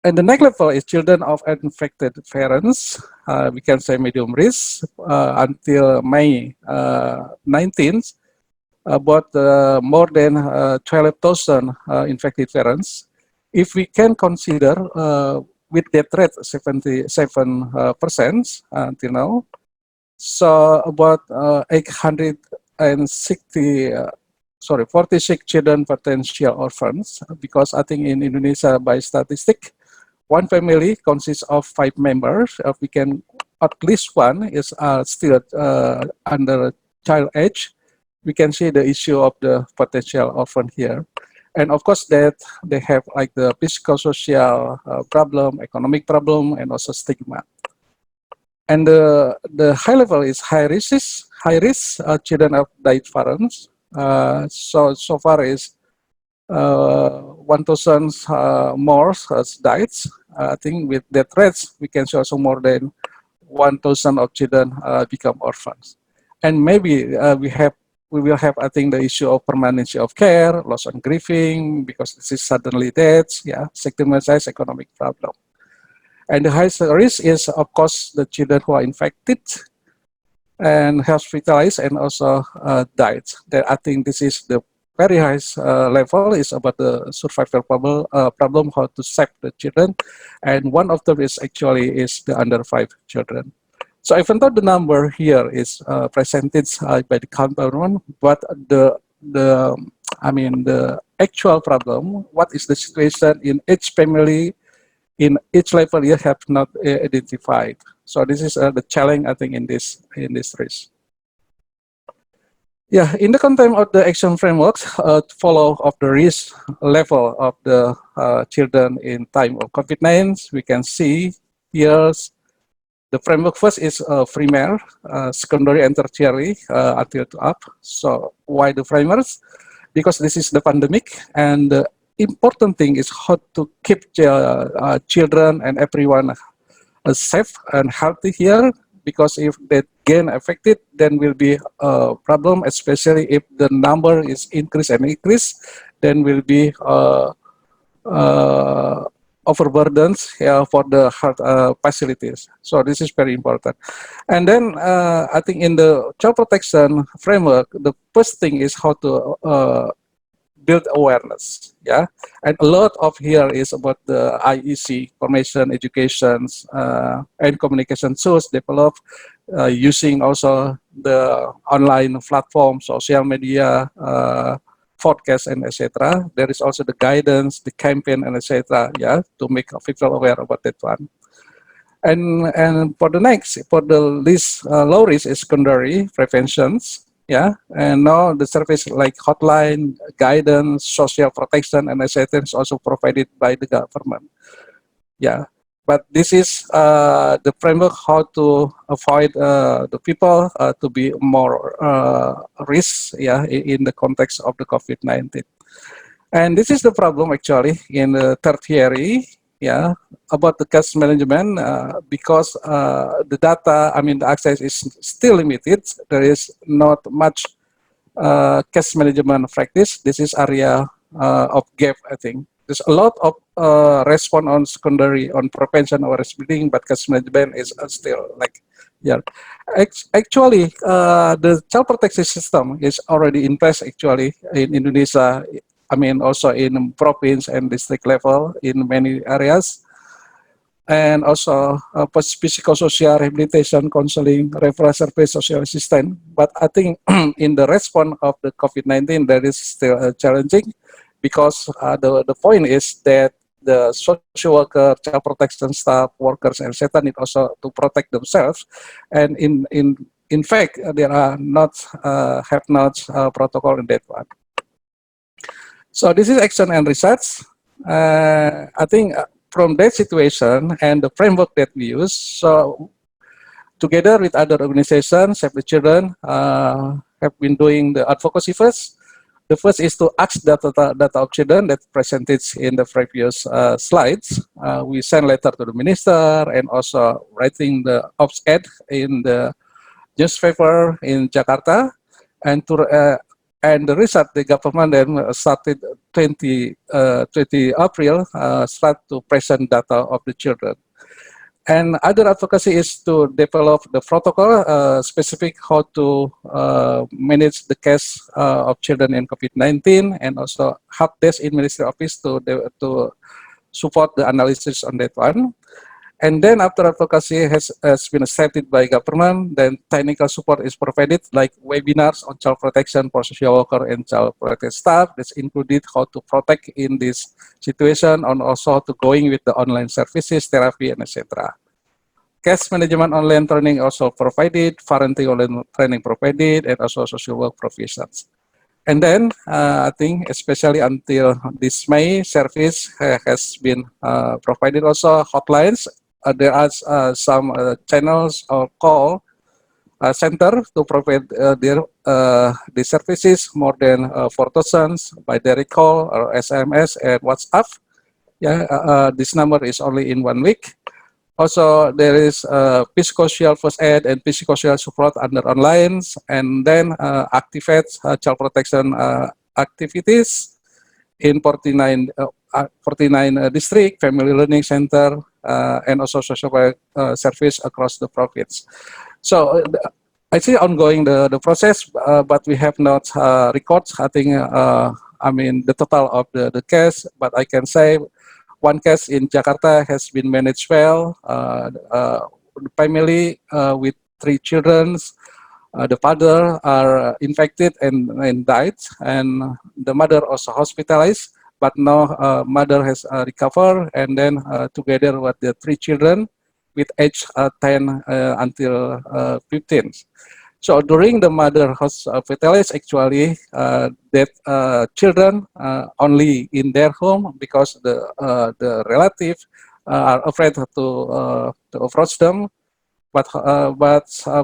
the next level is children of infected parents. We can say medium risk until May 19th, about more than 12,000 infected parents. If we can consider with death rate 77% until now, so about 46 children potential orphans, because I think in Indonesia by statistic, 1 family consists of 5 members. We can at least 1 is still under child age. We can see the issue of the potential orphan here. And of course that they have like the psychosocial problem, economic problem, and also stigma. And the high level is high risk children of died parents. So far is 1,000 more has died. I think with death rates, we can show also more than 1,000 of children become orphans. And maybe we will have, I think, the issue of permanency of care, loss and grieving, because this is suddenly death, stigmatized economic problem. And the highest risk is, of course, the children who are infected and hospitalized and also died. I think this is the very highest level is about the survival problem, how to save the children. And one of them is actually is the under 5 children. So even though the number here is presented by the government, but the actual problem, what is the situation in each family, in each level, you have not identified. So this is the challenge, I think, in this risk. Yeah, in the context of the action frameworks, follow of the risk level of the children in time of COVID-19, we can see here. The framework first is primary, secondary, and tertiary until to up. So why the primaries? Because this is the pandemic, and the important thing is how to keep children and everyone safe and healthy here. Because if they get affected, then will be a problem, especially if the number is increase, then will be overburdens for the health facilities. So this is very important. And then I think in the child protection framework, the first thing is how to build awareness. And a lot of here is about the IEC, information, education, and communication tools developed using also the online platform, social media, podcast, and etc. There is also the guidance, the campaign, and etc. To make people aware about that one. And for the least low risk is secondary preventions. Yeah, and now the service like hotline, guidance, social protection, and etc. is also provided by the government. Yeah, but this is the framework how to avoid the people to be more risk, yeah, in the context of the COVID-19. And this is the problem actually in the tertiary, yeah, about the case management because the data, I mean, the access is still limited. There is not much case management practice. This is area of gap, I think. There's a lot of response on secondary, on prevention or risk building, but case management is still like, yeah. Actually, the child protection system is already in place actually in Indonesia. I mean, also in province and district level in many areas. And also psychosocial rehabilitation, counseling, referral service, social assistance. But I think in the response of the COVID-19, that is still challenging because the point is that the social worker, child protection staff, workers, and etc. need also to protect themselves. And in fact, there are not have not protocol in that one. So this is action and research. I think from that situation and the framework that we use, so together with other organizations, Save the Children, have been doing the advocacy first. The first is to ask data of children that presented in the previous slides. We send letter to the minister and also writing the op-ed in the newspaper in Jakarta, and to and the result, the government then started 20 April, start to present data of the children. And other advocacy is to develop the protocol specific how to manage the case of children in COVID-19, and also help desk in Ministry Office to support the analysis on that one. And then after advocacy has been accepted by government, then technical support is provided like webinars on child protection for social worker and child protection staff. That's included how to protect in this situation, and also how to going with the online services, therapy, and etc. Case management online training also provided, parenting online training provided, and also social work provisions. And then I think especially until this May, service has been provided also hotlines. There are some channels or call center to provide the services, more than 4,000 by direct call or SMS and WhatsApp. Yeah, this number is only in 1 week. Also, there is psychosocial first aid and psychosocial support under online, and then activate child protection activities in 49 district, family learning center, and also social service across the province. So I see ongoing the process, but we have not records. I think I mean the total of the case, but I can say one case in Jakarta has been managed well. The family with 3 children. The father are infected and died, and the mother also hospitalized. But now mother has recovered, and then together with the 3 children with age 10 until 15. So during the mother hospitalized, actually that children only in their home because the relative are afraid to approach them. But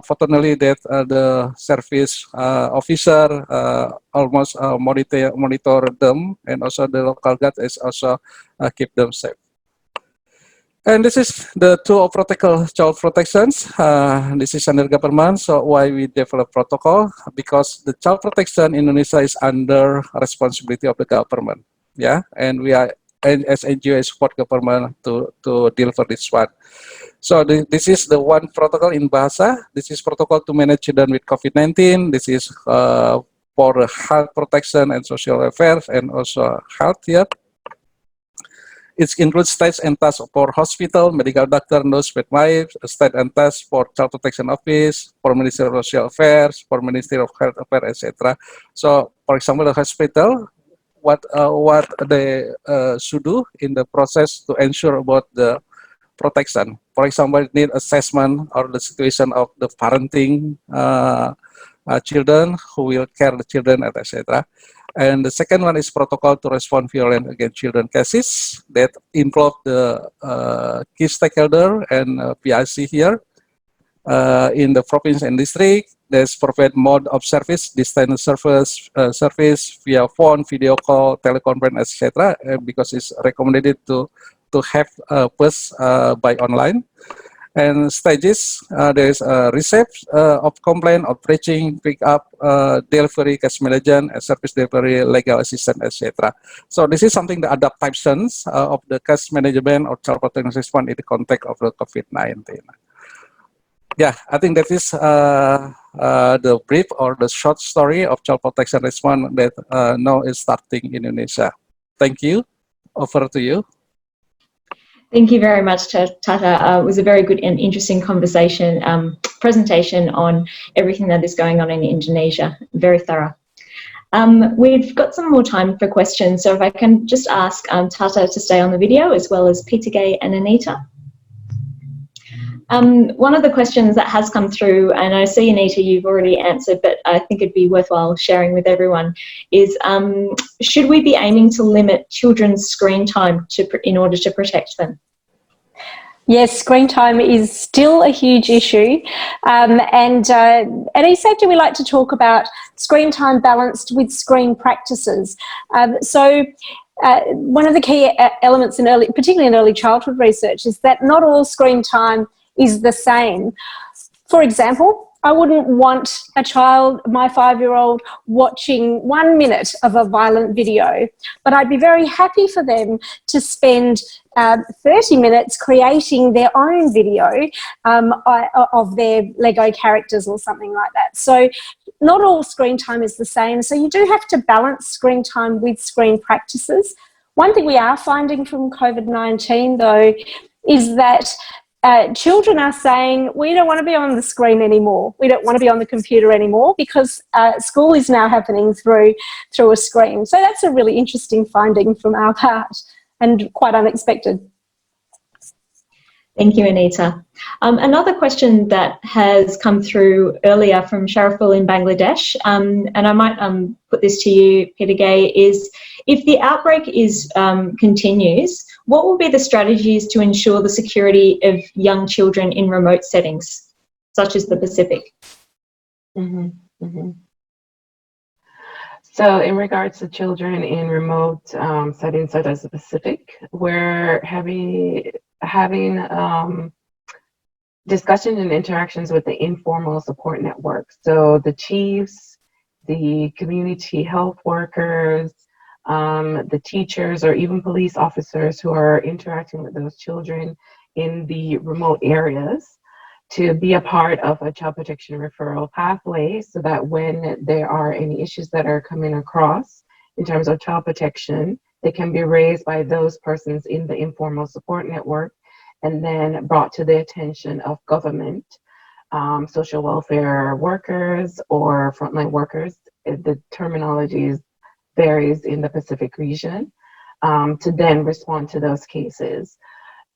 fortunately that the service officer almost monitor them, and also the local guard is also keep them safe. And this is the two of protocol child protections. This is under government. So why we develop protocol? Because the child protection in Indonesia is under responsibility of the government. Yeah, and we are, and as NGO support government to deliver this one. So this is the one protocol in Bahasa. This is protocol to manage children with COVID-19. This is for health protection and social affairs, and also health here. It includes stats and tasks for hospital, medical doctor, nurse, midwife, stats and tasks for child protection office, for Ministry of Social Affairs, for Ministry of Health Affairs, etc. So, for example, the hospital, what they should do in the process to ensure about the protection. For example, need assessment or the situation of the parenting children, who will care the children, etc. And the second one is protocol to respond violence against children cases that involve the key stakeholder and PIC here. In the province and district, there's provide mode of service, distance service via phone, video call, teleconference, etc. Because it's recommended to have first by online. And stages, there is a receipt of complaint, outreaching, pick up, delivery, case management, service delivery, legal assistance, etc. So this is something the adaptations of the case management or child protection response in the context of the COVID-19. Yeah, I think that is the brief or the short story of child protection response that now is starting in Indonesia. Thank you. Over to you. Thank you very much, Tata. It was a very good and interesting presentation on everything that is going on in Indonesia. Very thorough. We've got some more time for questions, so if I can just ask Tata to stay on the video, as well as Peter Gay and Anita. One of the questions that has come through, and I see, Anita, you've already answered, but I think it'd be worthwhile sharing with everyone, is should we be aiming to limit children's screen time in order to protect them? Yes, screen time is still a huge issue. And at eSafety, we like to talk about screen time balanced with screen practices. One of the key elements, particularly in early childhood research, is that not all screen time is the same. For example, I wouldn't want a child, my 5-year-old, watching 1 minute of a violent video, but I'd be very happy for them to spend 30 minutes creating their own video of their Lego characters or something like that. So not all screen time is the same, so you do have to balance screen time with screen practices. One thing we are finding from COVID-19, though, is that children are saying, we don't want to be on the screen anymore. We don't want to be on the computer anymore because school is now happening through a screen. So that's a really interesting finding from our part and quite unexpected. Thank you, Anita. Another question that has come through earlier from Shariful in Bangladesh, and I might put this to you, Peter Gay, is if the outbreak continues, what will be the strategies to ensure the security of young children in remote settings, such as the Pacific? So in regards to children in remote settings such as the Pacific, we're having discussions and interactions with the informal support network. So the chiefs, the community health workers, the teachers, or even police officers who are interacting with those children in the remote areas to be a part of a child protection referral pathway, so that when there are any issues that are coming across in terms of child protection, they can be raised by those persons in the informal support network and then brought to the attention of government, social welfare workers or frontline workers. The terminology varies in the Pacific region, to then respond to those cases.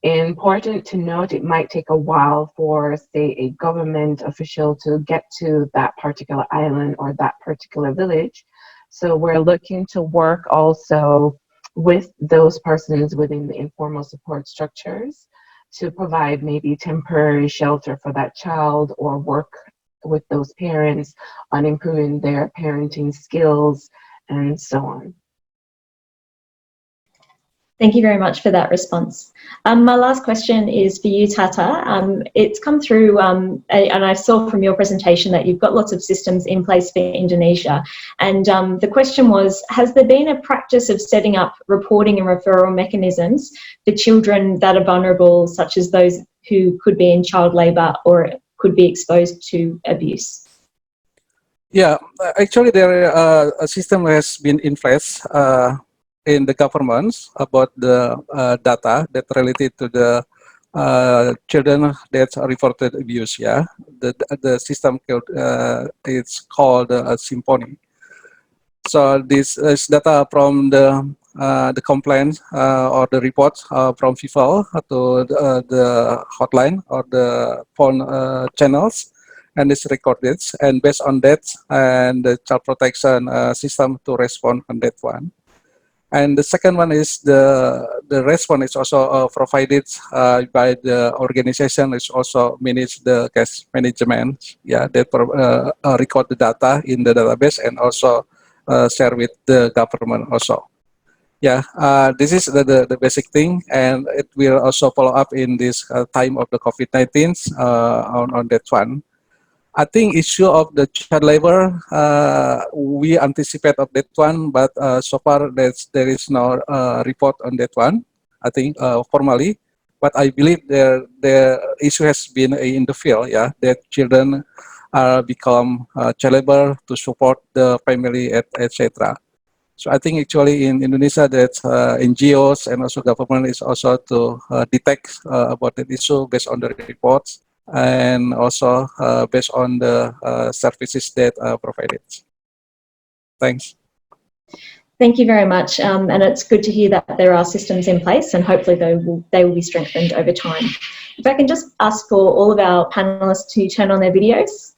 Important to note, it might take a while for, say, a government official to get to that particular island or that particular village. So we're looking to work also with those persons within the informal support structures to provide maybe temporary shelter for that child, or work with those parents on improving their parenting skills and so on. Thank you very much for that response. My last question is for you, Tata. It's come through, and I saw from your presentation that you've got lots of systems in place for Indonesia. And the question was, has there been a practice of setting up reporting and referral mechanisms for children that are vulnerable, such as those who could be in child labour or could be exposed to abuse? Yeah, actually there a system has been in place in the governments about the data that related to the children that are reported abuse. Yeah, the system it's called Symphony. So this is data from the complaints or the reports from people to the hotline or the phone channels, and it's recorded. And based on that, and the child protection system to respond on that one. And the second one is the response is also provided by the organization, which also manage the case management. Yeah, they record the data in the database and also share with the government also. Yeah, this is the basic thing, and it will also follow up in this time of the COVID-19 on that one. I think issue of the child labor, we anticipate of that one, but so far there is no report on that one, I think formally. But I believe the issue has been in the field, yeah, that children become child labor to support the family, etc. So I think actually in Indonesia that NGOs and also government is also to detect about that issue based on the reports and also based on the services that are provided. Thanks. Thank you very much, and it's good to hear that there are systems in place, and hopefully they will be strengthened over time. If I can just ask for all of our panelists to turn on their videos.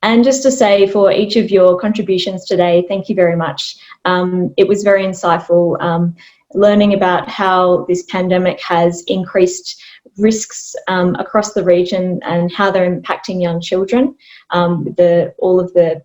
And just to say, for each of your contributions today, thank you very much. It was very insightful, learning about how this pandemic has increased risks across the region and how they're impacting young children. All of the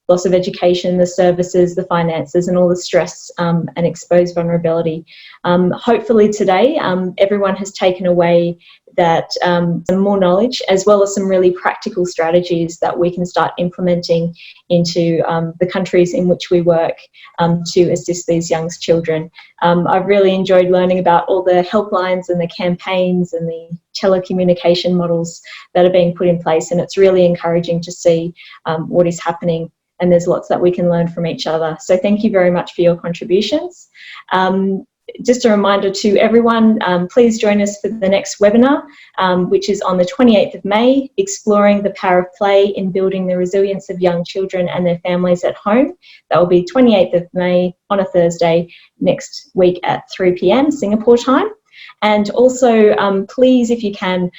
loss of education, the services, the finances, and all the stress and exposed vulnerability. Hopefully today, everyone has taken away that some more knowledge, as well as some really practical strategies that we can start implementing into the countries in which we work to assist these young children. I've really enjoyed learning about all the helplines and the campaigns and the telecommunication models that are being put in place, and it's really encouraging to see what is happening, and there's lots that we can learn from each other. So thank you very much for your contributions. Just a reminder to everyone, please join us for the next webinar, which is on the 28th of May, Exploring the Power of Play in Building the Resilience of Young Children and Their Families at Home. That will be 28th of May on a Thursday next week at 3 p.m. Singapore time. And also, please, if you can,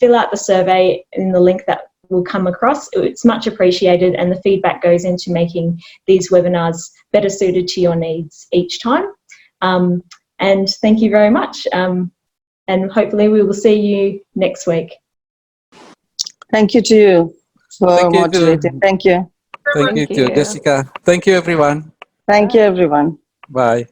fill out the survey in the link that will come across. It's much appreciated, and the feedback goes into making these webinars better suited to your needs each time. And thank you very much, and hopefully we will see you next week. Thank you to you for moderating. Thank you. Thank you to Jessica. Thank you, everyone. Thank you, everyone. Bye.